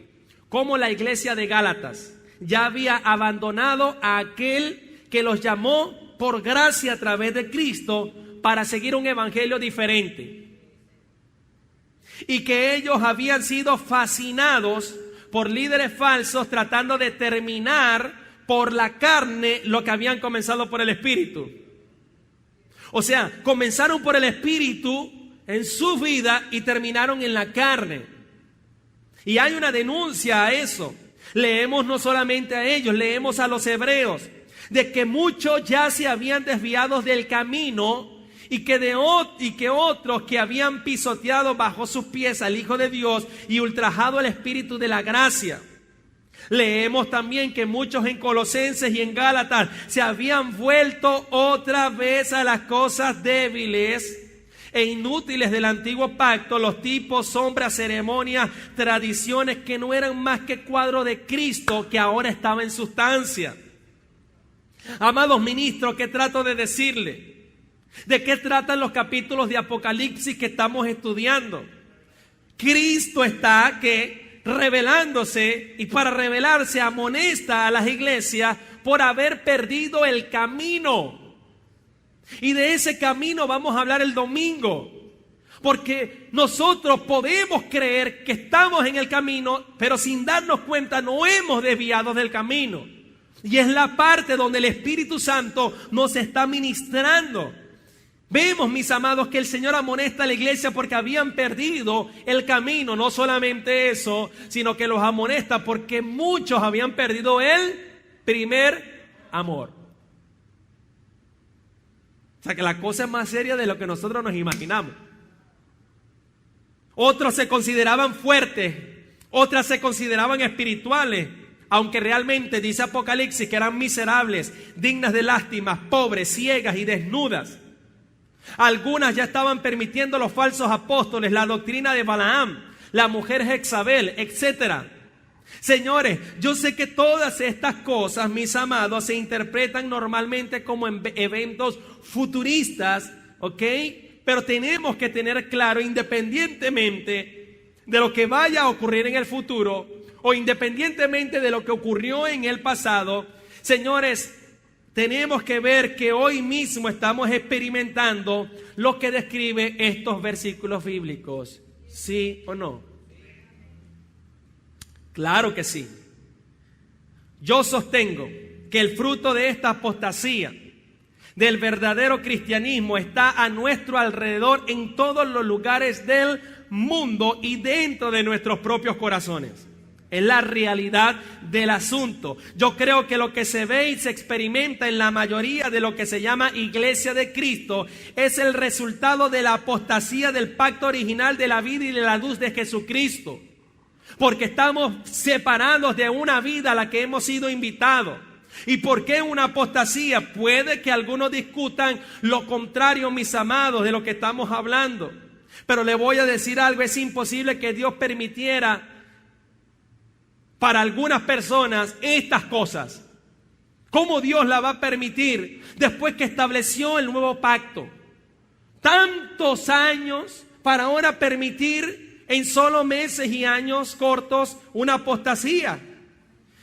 como la iglesia de Gálatas ya había abandonado a aquel que los llamó por gracia a través de Cristo para seguir un evangelio diferente. Y que ellos habían sido fascinados por líderes falsos tratando de terminar por la carne lo que habían comenzado por el Espíritu. O sea, comenzaron por el Espíritu en su vida y terminaron en la carne. Y hay una denuncia a eso. Leemos no solamente a ellos, leemos a los hebreos, de que muchos ya se habían desviado del camino y que otros que habían pisoteado bajo sus pies al Hijo de Dios y ultrajado el Espíritu de la gracia. Leemos también que muchos en Colosenses y en Gálatas se habían vuelto otra vez a las cosas débiles e inútiles del antiguo pacto, los tipos, sombras, ceremonias, tradiciones que no eran más que cuadro de Cristo que ahora estaba en sustancia. Amados ministros, ¿qué trato de decirle? ¿De qué tratan los capítulos de Apocalipsis que estamos estudiando? Cristo está revelándose, y para revelarse amonesta a las iglesias por haber perdido el camino. Y de ese camino vamos a hablar el domingo, porque nosotros podemos creer que estamos en el camino, pero sin darnos cuenta no hemos desviado del camino. Y es la parte donde el Espíritu Santo nos está ministrando. Vemos, mis amados, que el Señor amonesta a la iglesia porque habían perdido el camino. No solamente eso, sino que los amonesta porque muchos habían perdido el primer amor. O sea que la cosa es más seria de lo que nosotros nos imaginamos. Otros se consideraban fuertes, otras se consideraban espirituales, aunque realmente dice Apocalipsis que eran miserables, dignas de lástima, pobres, ciegas y desnudas. Algunas ya estaban permitiendo los falsos apóstoles, la doctrina de Balaam, la mujer Jezabel, etc. Señores, yo sé que todas estas cosas, mis amados, se interpretan normalmente como eventos futuristas, ¿ok? Pero tenemos que tener claro, independientemente de lo que vaya a ocurrir en el futuro, o independientemente de lo que ocurrió en el pasado, señores, tenemos que ver que hoy mismo estamos experimentando lo que describe estos versículos bíblicos. ¿Sí o no? Claro que sí. Yo sostengo que el fruto de esta apostasía del verdadero cristianismo está a nuestro alrededor en todos los lugares del mundo y dentro de nuestros propios corazones. Es la realidad del asunto. Yo creo que lo que se ve y se experimenta en la mayoría de lo que se llama Iglesia de Cristo es el resultado de la apostasía del pacto original de la vida y de la luz de Jesucristo. Porque estamos separados de una vida a la que hemos sido invitados. ¿Y por qué una apostasía? Puede que algunos discutan lo contrario, mis amados, de lo que estamos hablando. Pero le voy a decir algo, es imposible que Dios permitiera para algunas personas estas cosas. ¿Cómo Dios la va a permitir después que estableció el nuevo pacto? Tantos años para ahora permitir en solo meses y años cortos una apostasía.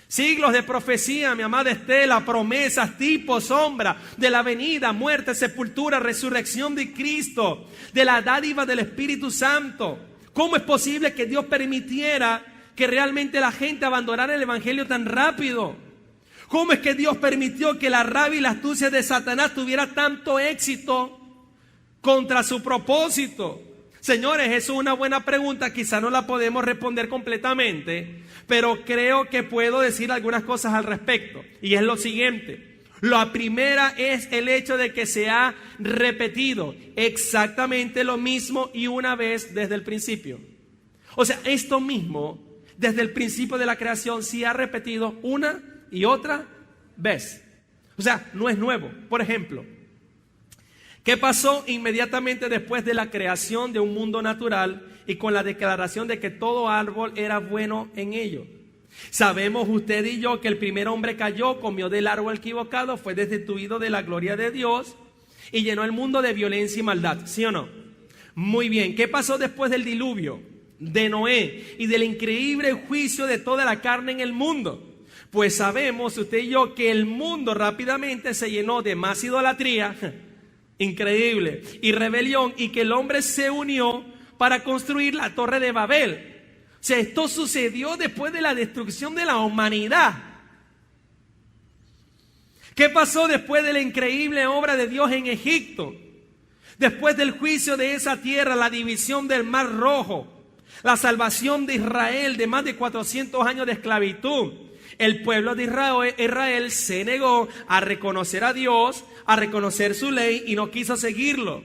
Siglos de profecía, mi amada Estela, promesas, tipo, sombra de la venida, muerte, sepultura, resurrección de Cristo, de la dádiva del Espíritu Santo. ¿Cómo es posible que Dios permitiera que realmente la gente abandonara el evangelio tan rápido? ¿Cómo es que Dios permitió que la rabia y la astucia de Satanás tuviera tanto éxito contra su propósito? Señores, eso es una buena pregunta, quizá no la podemos responder completamente, pero creo que puedo decir algunas cosas al respecto. Y es lo siguiente: La primera es el hecho de que se ha repetido exactamente lo mismo y una vez desde el principio. O sea, esto mismo desde el principio de la creación se ha repetido una y otra vez. O sea, no es nuevo. Por ejemplo, ¿qué pasó inmediatamente después de la creación de un mundo natural y con la declaración de que todo árbol era bueno en ello? Sabemos usted y yo que el primer hombre cayó, comió del árbol equivocado, fue destituido de la gloria de Dios y llenó el mundo de violencia y maldad, ¿sí o no? Muy bien, ¿qué pasó después del diluvio de Noé y del increíble juicio de toda la carne en el mundo? Pues sabemos usted y yo que el mundo rápidamente se llenó de más idolatría, increíble, y rebelión, y que el hombre se unió para construir la Torre de Babel. O sea, esto sucedió después de la destrucción de la humanidad. ¿Qué pasó después de la increíble obra de Dios en Egipto? Después del juicio de esa tierra, la división del Mar Rojo, la salvación de Israel de más de 400 años de esclavitud. El pueblo de Israel se negó a reconocer a Dios, a reconocer su ley y no quiso seguirlo.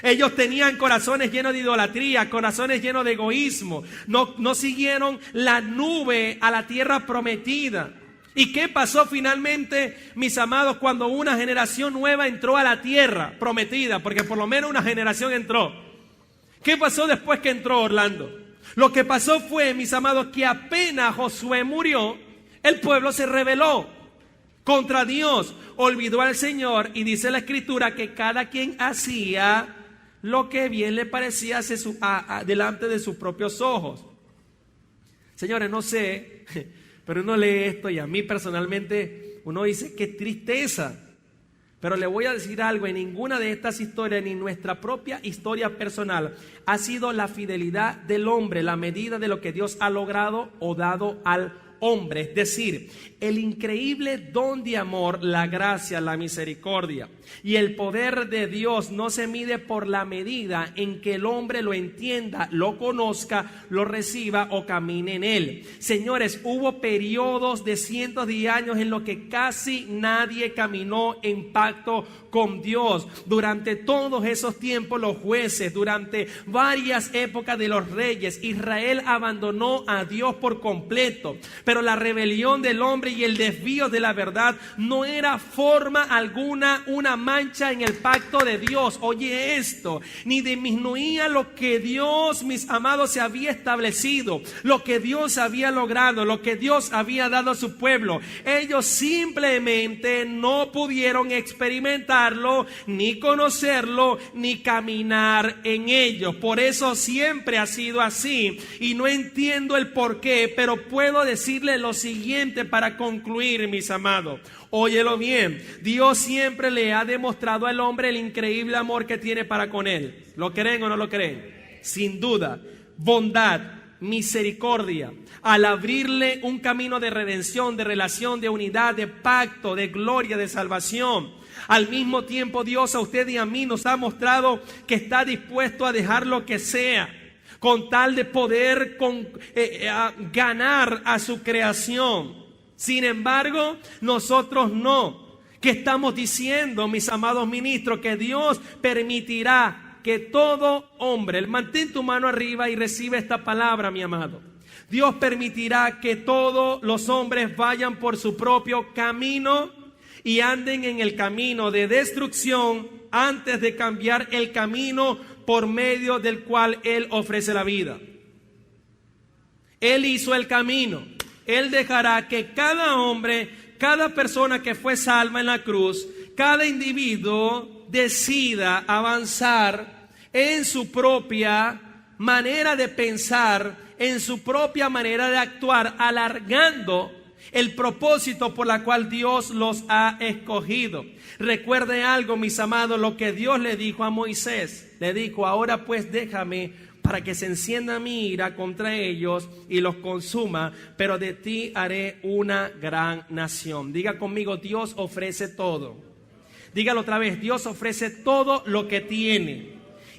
Ellos tenían corazones llenos de idolatría, corazones llenos de egoísmo. No siguieron la nube a la tierra prometida. ¿Y qué pasó finalmente, mis amados, cuando una generación nueva entró a la tierra prometida? Porque por lo menos una generación entró. ¿Qué pasó después que entró, Orlando? Lo que pasó fue, mis amados, que apenas Josué murió, el pueblo se rebeló contra Dios, olvidó al Señor, y dice la Escritura que cada quien hacía lo que bien le parecía delante de sus propios ojos. Señores, no sé, pero uno lee esto y a mí personalmente uno dice, qué tristeza. Pero le voy a decir algo, en ninguna de estas historias, ni nuestra propia historia personal, ha sido la fidelidad del hombre la medida de lo que Dios ha logrado o dado al hombre. Es decir, el increíble don de amor, la gracia, la misericordia y el poder de Dios no se mide por la medida en que el hombre lo entienda, lo conozca, lo reciba o camine en él. Señores, hubo periodos de cientos de años en los que casi nadie caminó en pacto con Dios. Durante todos esos tiempos, los jueces, durante varias épocas de los reyes, Israel abandonó a Dios por completo. Pero la rebelión del hombre y el desvío de la verdad no era forma alguna una mancha en el pacto de Dios. Oye esto, ni disminuía lo que Dios, mis amados, se había establecido, lo que Dios había logrado, lo que Dios había dado a su pueblo. Ellos simplemente no pudieron experimentarlo, ni conocerlo, ni caminar en ello. Por eso siempre ha sido así y no entiendo el por qué, pero puedo decirle lo siguiente para concluir, mis amados. Óyelo bien, Dios siempre le ha demostrado al hombre el increíble amor que tiene para con él. ¿Lo creen o no lo creen? Sin duda, bondad, misericordia, al abrirle un camino de redención, de relación, de unidad, de pacto, de gloria, de salvación. Al mismo tiempo, Dios a usted y a mí nos ha mostrado que está dispuesto a dejar lo que sea con tal de poder ganar a su creación. Sin embargo, nosotros no. ¿Qué estamos diciendo, mis amados ministros? Que Dios permitirá que todo hombre, mantén tu mano arriba y recibe esta palabra, mi amado. Dios permitirá que todos los hombres vayan por su propio camino y anden en el camino de destrucción antes de cambiar el camino por medio del cual Él ofrece la vida. Él hizo el camino. Él dejará que cada hombre, cada persona que fue salva en la cruz, cada individuo decida avanzar en su propia manera de pensar, en su propia manera de actuar, alargando el propósito por la cual Dios los ha escogido. Recuerde algo, mis amados, lo que Dios le dijo a Moisés. Le dijo, ahora pues déjame para que se encienda mi ira contra ellos y los consuma, pero de ti haré una gran nación. Diga conmigo, Dios ofrece todo. Dígalo otra vez, Dios ofrece todo lo que tiene.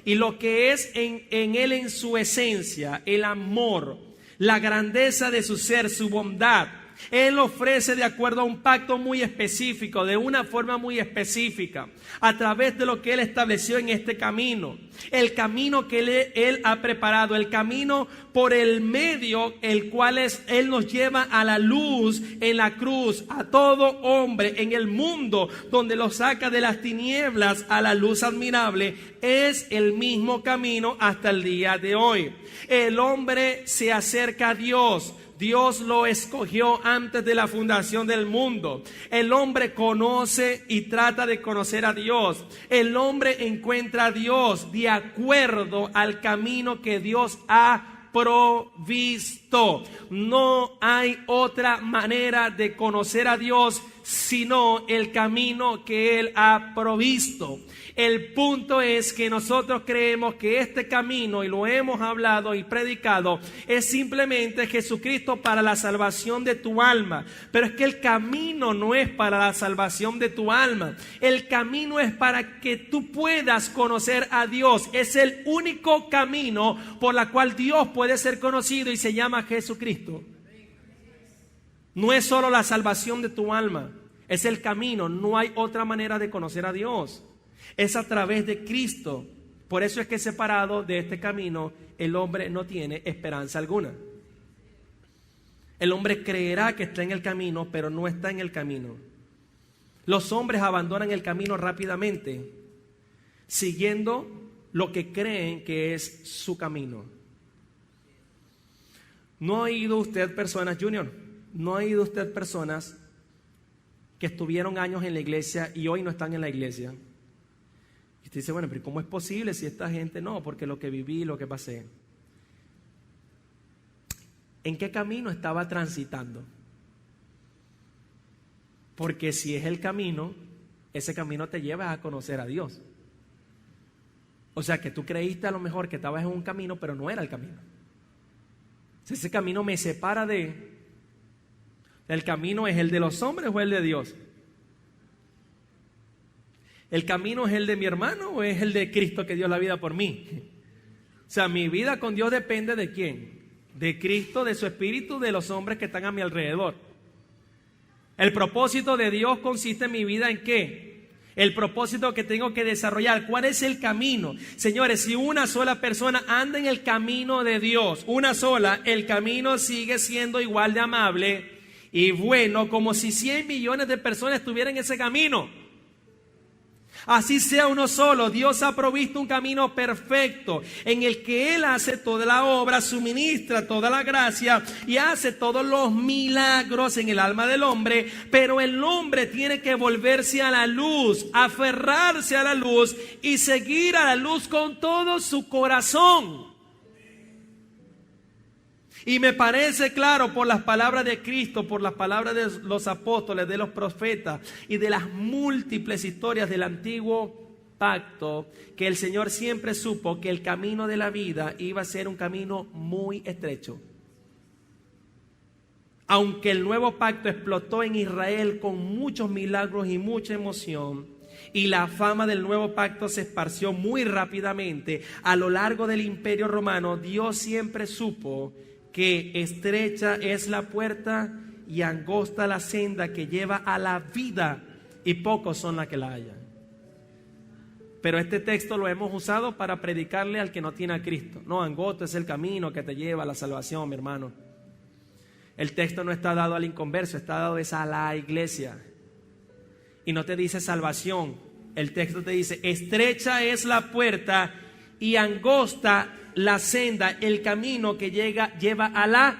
Y lo que es en Él en su esencia, el amor, la grandeza de su ser, su bondad, Él ofrece de acuerdo a un pacto muy específico, de una forma muy específica, a través de lo que Él estableció en este camino. El camino que Él ha preparado, el camino por el medio, el cual Él nos lleva a la luz en la cruz, a todo hombre en el mundo, donde lo saca de las tinieblas a la luz admirable, es el mismo camino hasta el día de hoy. El hombre se acerca a Dios. Dios lo escogió antes de la fundación del mundo. El hombre conoce y trata de conocer a Dios. El hombre encuentra a Dios de acuerdo al camino que Dios ha provisto. No hay otra manera de conocer a Dios sino el camino que Él ha provisto. El punto es que nosotros creemos que este camino, y lo hemos hablado y predicado, es simplemente Jesucristo para la salvación de tu alma. Pero es que el camino no es para la salvación de tu alma. El camino es para que tú puedas conocer a Dios. Es el único camino por el cual Dios puede ser conocido y se llama Jesucristo. No es solo la salvación de tu alma, es el camino. No hay otra manera de conocer a Dios. Es a través de Cristo. Por eso es que separado de este camino, el hombre no tiene esperanza alguna. El hombre creerá que está en el camino, pero no está en el camino. Los hombres abandonan el camino rápidamente, siguiendo lo que creen que es su camino. ¿No ha oído usted personas, Junior? ¿No ha oído usted personas que estuvieron años en la iglesia y hoy no están en la iglesia? Y usted dice, bueno, pero ¿cómo es posible si esta gente no? Porque lo que viví, lo que pasé. ¿En qué camino estaba transitando? Porque si es el camino, ese camino te lleva a conocer a Dios. O sea que tú creíste a lo mejor que estabas en un camino, pero no era el camino. Ese camino me separa de... ¿El camino es el de los hombres o el de Dios? ¿El camino es el de mi hermano o es el de Cristo que dio la vida por mí? O sea, mi vida con Dios depende de quién. De Cristo, de su Espíritu, de los hombres que están a mi alrededor. El propósito de Dios consiste en mi vida ¿en qué? El propósito que tengo que desarrollar. ¿Cuál es el camino? Señores, si una sola persona anda en el camino de Dios, una sola, el camino sigue siendo igual de amable y bueno como si 100 millones de personas estuvieran en ese camino. Así sea uno solo, Dios ha provisto un camino perfecto en el que Él hace toda la obra, suministra toda la gracia y hace todos los milagros en el alma del hombre. Pero el hombre tiene que volverse a la luz, aferrarse a la luz y seguir a la luz con todo su corazón. Y me parece claro por las palabras de Cristo, por las palabras de los apóstoles, de los profetas y de las múltiples historias del antiguo pacto, que el Señor siempre supo que el camino de la vida iba a ser un camino muy estrecho. Aunque el nuevo pacto explotó en Israel con muchos milagros y mucha emoción, y la fama del nuevo pacto se esparció muy rápidamente a lo largo del Imperio Romano, Dios siempre supo que estrecha es la puerta y angosta la senda que lleva a la vida, y pocos son las que la hallan. Pero este texto lo hemos usado para predicarle al que no tiene a Cristo. No, angosto es el camino que te lleva a la salvación, mi hermano. El texto no está dado al inconverso, está dado a la iglesia. Y no te dice salvación. El texto te dice, estrecha es la puerta y angosta la senda, el camino que lleva a la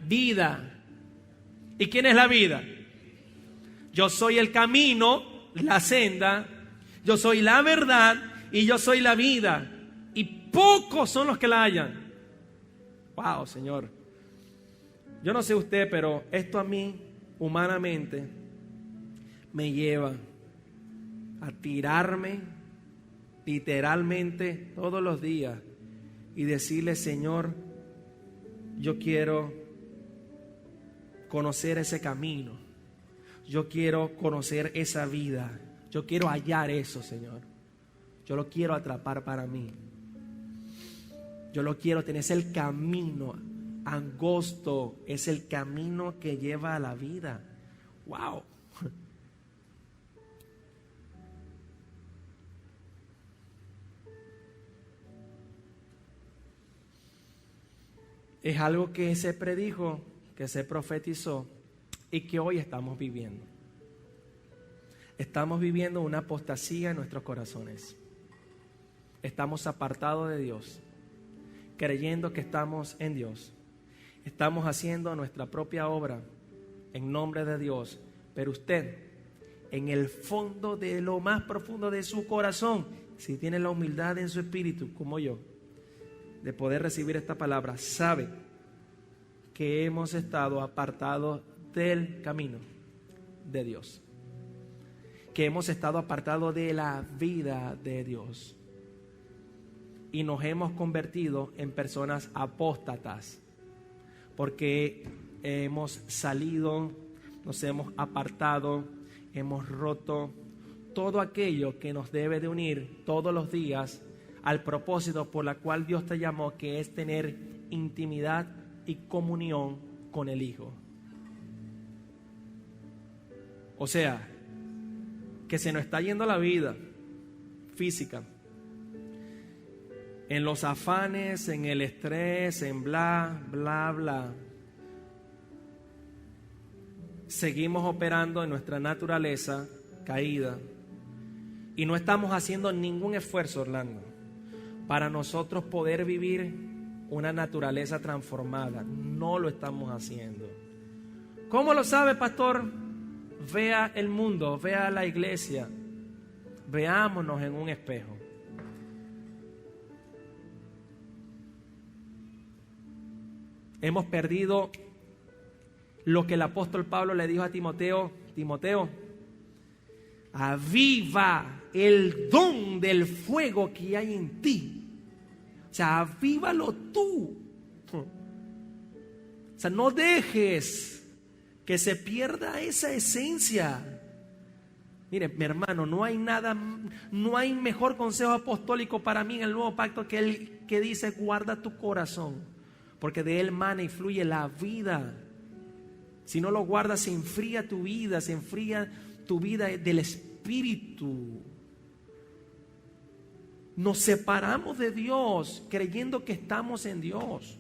vida. ¿Y quién es la vida? Yo soy el camino, la senda, yo soy la verdad y yo soy la vida. Y pocos son los que la hallan. Wow, Señor. Yo no sé usted, pero esto a mí, humanamente, me lleva a tirarme literalmente todos los días y decirle, Señor, yo quiero conocer ese camino, yo quiero conocer esa vida, yo quiero hallar eso, Señor, yo lo quiero atrapar para mí, yo lo quiero tener, es el camino. angosto es el camino que lleva a la vida. ¡Wow! Es algo que se predijo, que se profetizó y que hoy estamos viviendo. Estamos viviendo una apostasía en nuestros corazones. Estamos apartados de Dios, creyendo que estamos en Dios. Estamos haciendo nuestra propia obra en nombre de Dios. Pero usted, en el fondo de lo más profundo de su corazón, si tiene la humildad en su espíritu, como yo, de poder recibir esta palabra, sabe que hemos estado apartados del camino de Dios, que hemos estado apartados de la vida de Dios y nos hemos convertido en personas apóstatas, porque hemos salido, nos hemos apartado, hemos roto todo aquello que nos debe de unir todos los días al propósito por la cual Dios te llamó, que es tener intimidad y comunión con el Hijo. O sea, que se nos está yendo la vida física en los afanes, en el estrés, en bla, bla, bla. Seguimos operando en nuestra naturaleza caída y no estamos haciendo ningún esfuerzo, Orlando, para nosotros poder vivir una naturaleza transformada. No lo estamos haciendo. ¿Cómo lo sabe, pastor? Vea el mundo, vea la iglesia, veámonos en un espejo. Hemos perdido lo que el apóstol Pablo le dijo a Timoteo: Timoteo, aviva el don del fuego que hay en ti. O sea, avívalo tú. O sea, no dejes que se pierda esa esencia. Mire, mi hermano, no hay mejor consejo apostólico para mí en el nuevo pacto que el que dice: guarda tu corazón, porque de él mana y fluye la vida. Si no lo guardas, se enfría tu vida del espíritu. Nos separamos de Dios creyendo que estamos en Dios.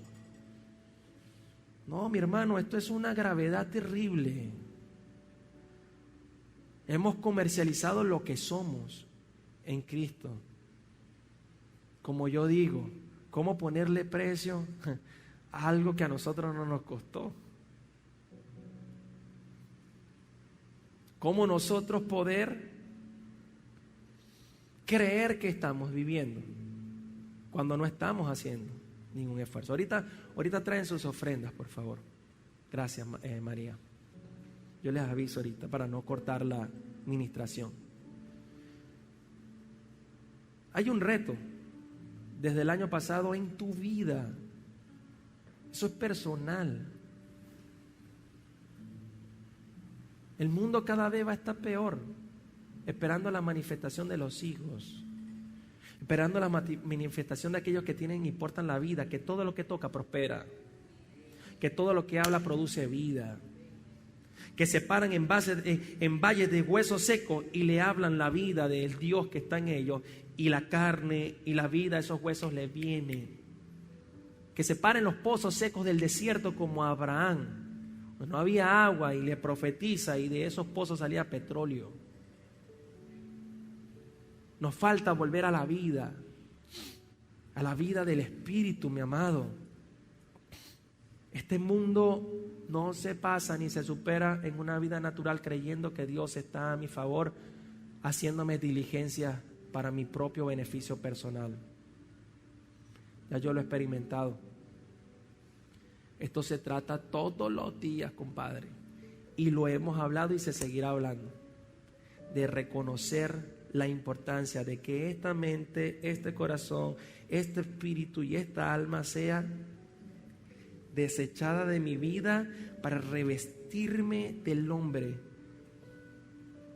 No, mi hermano, esto es una gravedad terrible. Hemos comercializado lo que somos en Cristo. Como yo digo, ¿cómo ponerle precio a algo que a nosotros no nos costó? ¿Cómo nosotros poder creer que estamos viviendo cuando no estamos haciendo ningún esfuerzo? Ahorita traen sus ofrendas, por favor. Gracias, María. Yo les aviso ahorita para no cortar la ministración. Hay un reto desde el año pasado en tu vida. Eso es personal. El mundo cada vez va a estar peor, esperando la manifestación de los hijos, esperando la manifestación de aquellos que tienen y portan la vida, que todo lo que toca prospera, que todo lo que habla produce vida, que se paran en valles de huesos secos y le hablan la vida del Dios que está en ellos, y la carne y la vida de esos huesos le viene. Que se paren los pozos secos del desierto como Abraham. No había agua y le profetiza y de esos pozos salía petróleo. Nos falta volver a la vida del Espíritu, mi amado. Este mundo no se pasa ni se supera en una vida natural creyendo que Dios está a mi favor, haciéndome diligencia para mi propio beneficio personal. Ya yo lo he experimentado. Esto se trata todos los días, compadre, y lo hemos hablado y se seguirá hablando, de reconocer la importancia de que esta mente, este corazón, este espíritu y esta alma sea desechada de mi vida para revestirme del hombre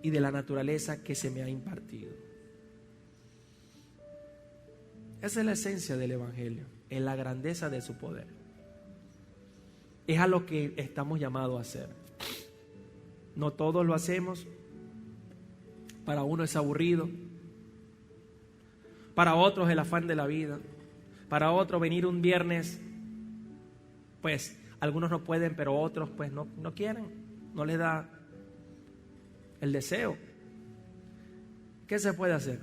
y de la naturaleza que se me ha impartido. Esa es la esencia del Evangelio, en la grandeza de su poder. es a lo que estamos llamados a hacer. No todos lo hacemos. Para uno es aburrido. Para otros el afán de la vida. Para otros venir un viernes, pues algunos no pueden, pero otros pues no quieren. No les da el deseo. ¿Qué se puede hacer?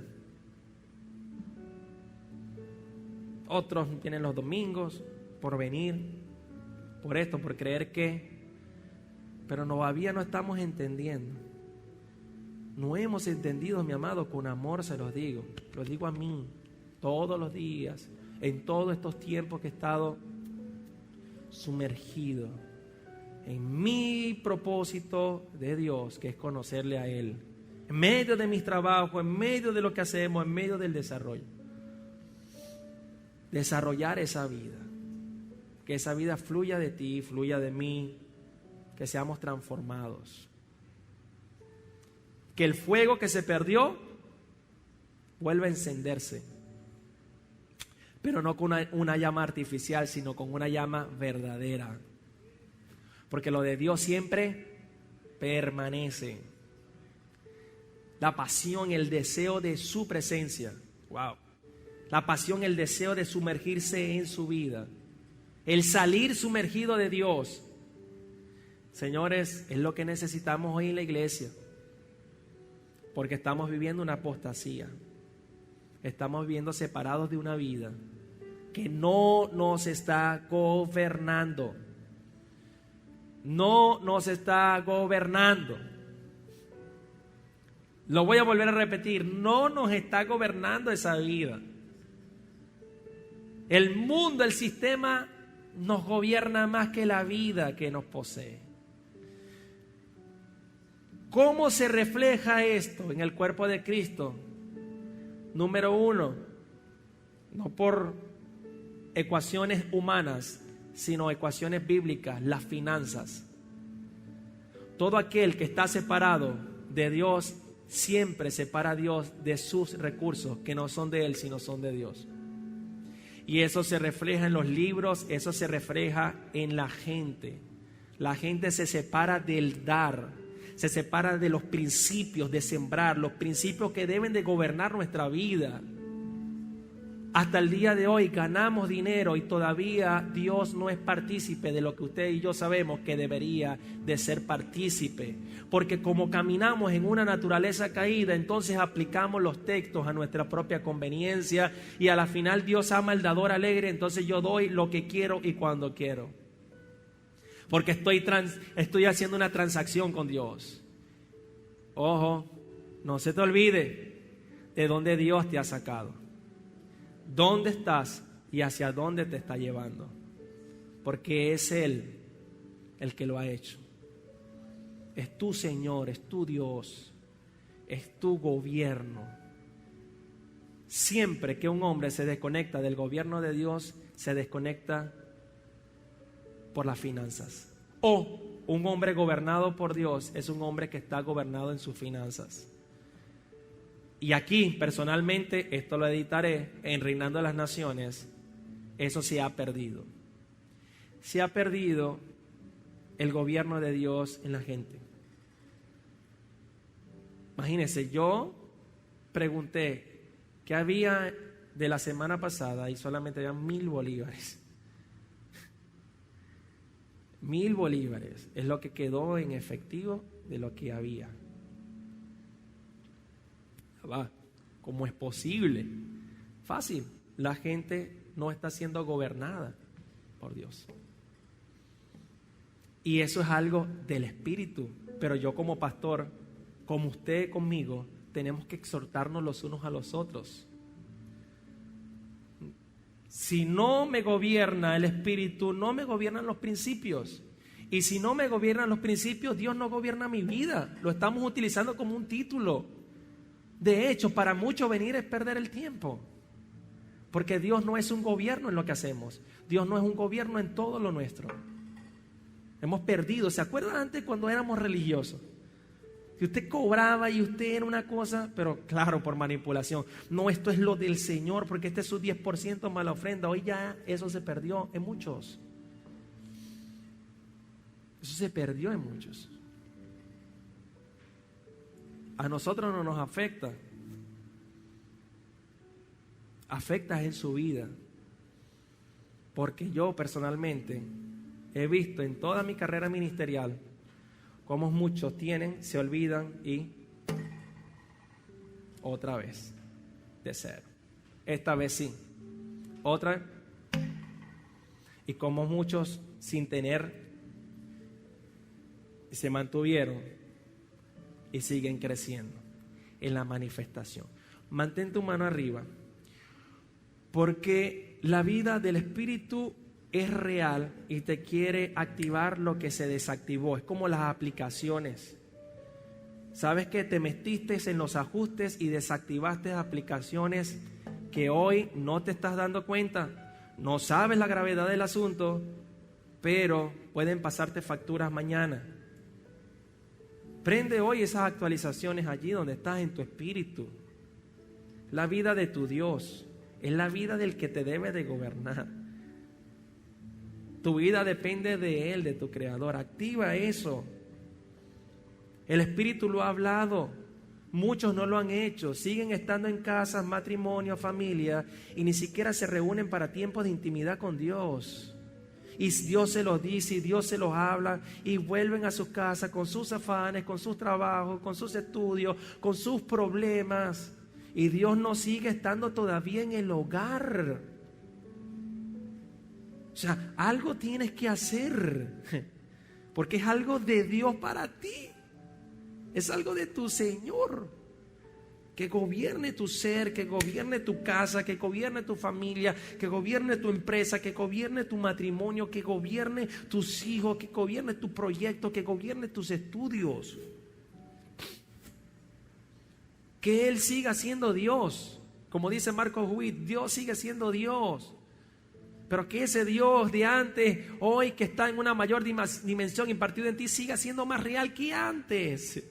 Otros tienen los domingos por venir, por esto, por creer que, pero todavía no estamos entendiendo. No hemos entendido, mi amado, con amor se los digo a mí, todos los días, en todos estos tiempos que he estado sumergido en mi propósito de Dios, que es conocerle a Él, en medio de mis trabajos, en medio de lo que hacemos, en medio del desarrollo. Desarrollar esa vida, que esa vida fluya de ti, fluya de mí, que seamos transformados. Que el fuego que se perdió vuelva a encenderse, pero no con una llama artificial, sino con una llama verdadera, porque lo de Dios siempre permanece. La pasión, el deseo de su presencia, wow. La pasión, el deseo de sumergirse en su vida, el salir sumergido de Dios. Señores, es lo que necesitamos hoy en la iglesia, porque estamos viviendo una apostasía. Estamos viviendo separados de una vida que no nos está gobernando. No nos está gobernando. Lo voy a volver a repetir, no nos está gobernando esa vida. El mundo, el sistema nos gobierna más que la vida que nos posee. ¿Cómo se refleja esto en el cuerpo de Cristo? Número 1, no por ecuaciones humanas, sino ecuaciones bíblicas, las finanzas. Todo aquel que está separado de Dios, siempre separa a Dios de sus recursos, que no son de Él, sino son de Dios. Y eso se refleja en los libros, eso se refleja en la gente. La gente se separa del dar, se separa de los principios de sembrar, los principios que deben de gobernar nuestra vida. Hasta el día de hoy ganamos dinero y todavía Dios no es partícipe de lo que usted y yo sabemos que debería de ser partícipe. Porque como caminamos en una naturaleza caída, entonces aplicamos los textos a nuestra propia conveniencia y a la final Dios ama al dador alegre, entonces yo doy lo que quiero y cuando quiero. Porque estoy haciendo una transacción con Dios. Ojo, no se te olvide de dónde Dios te ha sacado. ¿Dónde estás y hacia dónde te está llevando? Porque es Él el que lo ha hecho. Es tu Señor, es tu Dios, es tu gobierno. Siempre que un hombre se desconecta del gobierno de Dios, se desconecta por las finanzas. O un hombre gobernado por Dios es un hombre que está gobernado en sus finanzas. Y aquí, personalmente, esto lo editaré en Reinando las Naciones, eso se ha perdido. Se ha perdido el gobierno de Dios en la gente. Imagínense, yo pregunté qué había de la semana pasada y solamente había 1,000 bolívares. 1,000 bolívares es lo que quedó en efectivo de lo que había. ¿Cómo es posible? Fácil, la gente no está siendo gobernada por Dios. Y eso es algo del Espíritu. Pero yo como pastor, como usted conmigo, tenemos que exhortarnos los unos a los otros. Si no me gobierna el Espíritu, no me gobiernan los principios. Y si no me gobiernan los principios, Dios no gobierna mi vida. Lo estamos utilizando como un título. De hecho, para muchos venir es perder el tiempo. Porque Dios no es un gobierno en lo que hacemos. Dios no es un gobierno en todo lo nuestro. Hemos perdido. ¿Se acuerdan antes cuando éramos religiosos? Que usted cobraba y usted era una cosa, pero claro, por manipulación. No, esto es lo del Señor, porque este es su 10% más la ofrenda. Hoy ya eso se perdió en muchos. Eso se perdió en muchos. A nosotros no nos afecta. Afecta en su vida. Porque yo personalmente he visto en toda mi carrera ministerial cómo muchos se olvidan y otra vez de cero. Esta vez sí. Otra vez. Y como muchos sin tener se mantuvieron y siguen creciendo en la manifestación. Mantén tu mano arriba, porque la vida del Espíritu es real y te quiere activar lo que se desactivó. Es como las aplicaciones. Sabes que te metiste en los ajustes y desactivaste aplicaciones que hoy no te estás dando cuenta. No sabes la gravedad del asunto, pero pueden pasarte facturas mañana. Prende hoy esas actualizaciones allí donde estás en tu espíritu. La vida de tu Dios es la vida del que te debe de gobernar. Tu vida depende de Él, de tu Creador. Activa eso. El Espíritu lo ha hablado. Muchos no lo han hecho. Siguen estando en casas, matrimonio, familia, y ni siquiera se reúnen para tiempos de intimidad con Dios. Y Dios se los dice y Dios se los habla y vuelven a sus casas con sus afanes, con sus trabajos, con sus estudios, con sus problemas. Y Dios no sigue estando todavía en el hogar. O sea, algo tienes que hacer, porque es algo de Dios para ti. Es algo de tu Señor. Que gobierne tu ser, que gobierne tu casa, que gobierne tu familia, que gobierne tu empresa, que gobierne tu matrimonio, que gobierne tus hijos, que gobierne tu proyecto, que gobierne tus estudios. Que Él siga siendo Dios. Como dice Marcos Witt, Dios sigue siendo Dios. Pero que ese Dios de antes, hoy que está en una mayor dimensión impartido en ti, siga siendo más real que antes.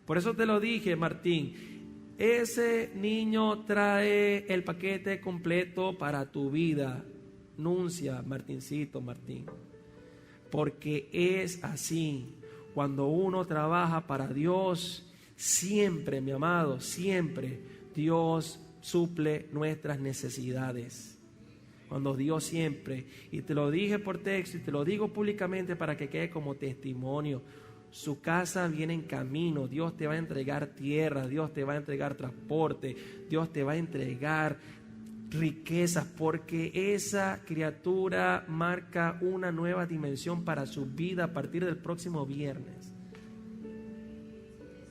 Por eso te lo dije, Martín, ese niño trae el paquete completo para tu vida. Nuncia, Martincito, Martín. Porque es así. Cuando uno trabaja para Dios, siempre, mi amado, siempre Dios suple nuestras necesidades. Cuando Dios siempre, y te lo dije por texto y te lo digo públicamente para que quede como testimonio, su casa viene en camino. Dios te va a entregar tierra, Dios te va a entregar transporte, Dios te va a entregar riquezas, porque esa criatura marca una nueva dimensión para su vida a partir del próximo viernes.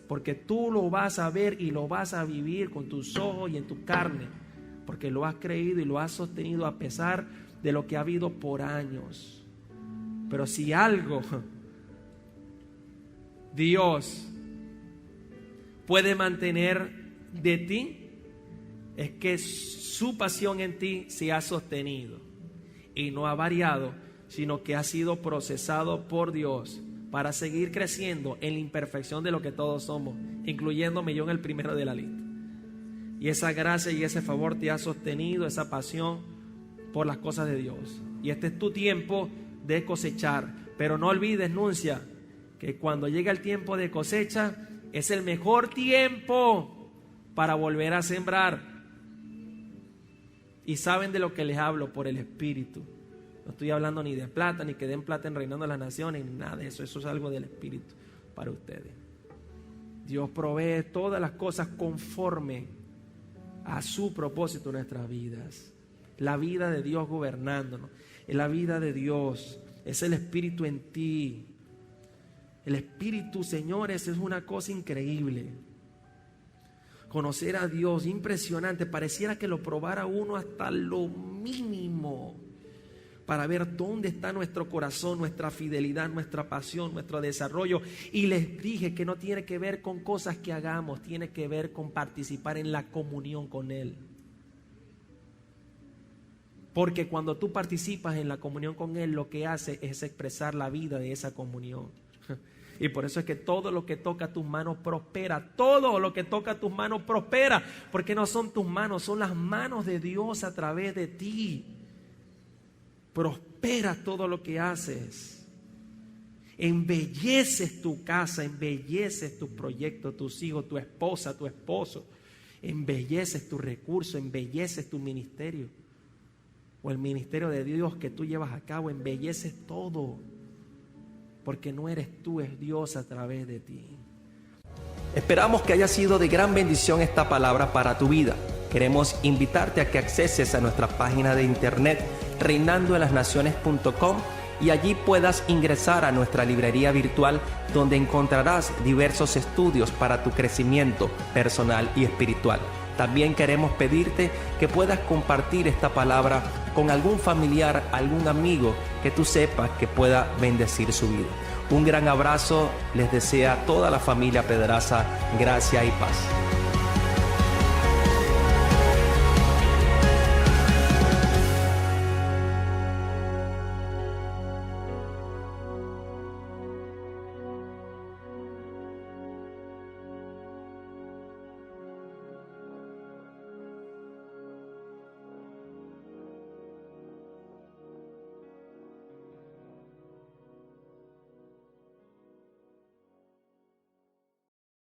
Porque tú lo vas a ver y lo vas a vivir con tus ojos y en tu carne, porque lo has creído y lo has sostenido a pesar de lo que ha habido por años. Pero si algo Dios puede mantener de ti, es que su pasión en ti se ha sostenido y no ha variado, sino que ha sido procesado por Dios para seguir creciendo en la imperfección de lo que todos somos, incluyéndome yo en el primero de la lista. Y esa gracia y ese favor te ha sostenido, esa pasión por las cosas de Dios. Y este es tu tiempo de cosechar. Pero no olvides, Nuncia, que cuando llega el tiempo de cosecha es el mejor tiempo para volver a sembrar. Y saben de lo que les hablo por el Espíritu. No estoy hablando ni de plata, ni que den plata en Reinando las Naciones, ni nada de eso. Eso es algo del Espíritu para ustedes. Dios provee todas las cosas conforme a su propósito en nuestras vidas. La vida de Dios gobernándonos. Es la vida de Dios. Es el Espíritu en ti. El Espíritu, señores, es una cosa increíble. Conocer a Dios, impresionante. Pareciera que lo probara uno hasta lo mínimo para ver dónde está nuestro corazón, nuestra fidelidad, nuestra pasión, nuestro desarrollo. Y les dije que no tiene que ver con cosas que hagamos, tiene que ver con participar en la comunión con Él. Porque cuando tú participas en la comunión con Él, lo que hace es expresar la vida de esa comunión. Y por eso es que todo lo que toca tus manos prospera. Todo lo que toca tus manos prospera. Porque no son tus manos, son las manos de Dios a través de ti. prospera todo lo que haces. Embelleces tu casa, embelleces tus proyectos, tus hijos, tu esposa, tu esposo. Embelleces tus recursos, embelleces tu ministerio. O el ministerio de Dios que tú llevas a cabo, embelleces todo. Porque no eres tú, es Dios a través de ti. Esperamos que haya sido de gran bendición esta palabra para tu vida. Queremos invitarte a que acceses a nuestra página de internet reinandoenlasnaciones.com y allí puedas ingresar a nuestra librería virtual donde encontrarás diversos estudios para tu crecimiento personal y espiritual. También queremos pedirte que puedas compartir esta palabra con algún familiar, algún amigo que tú sepas que pueda bendecir su vida. Un gran abrazo les desea toda la familia Pedraza, gracia y paz.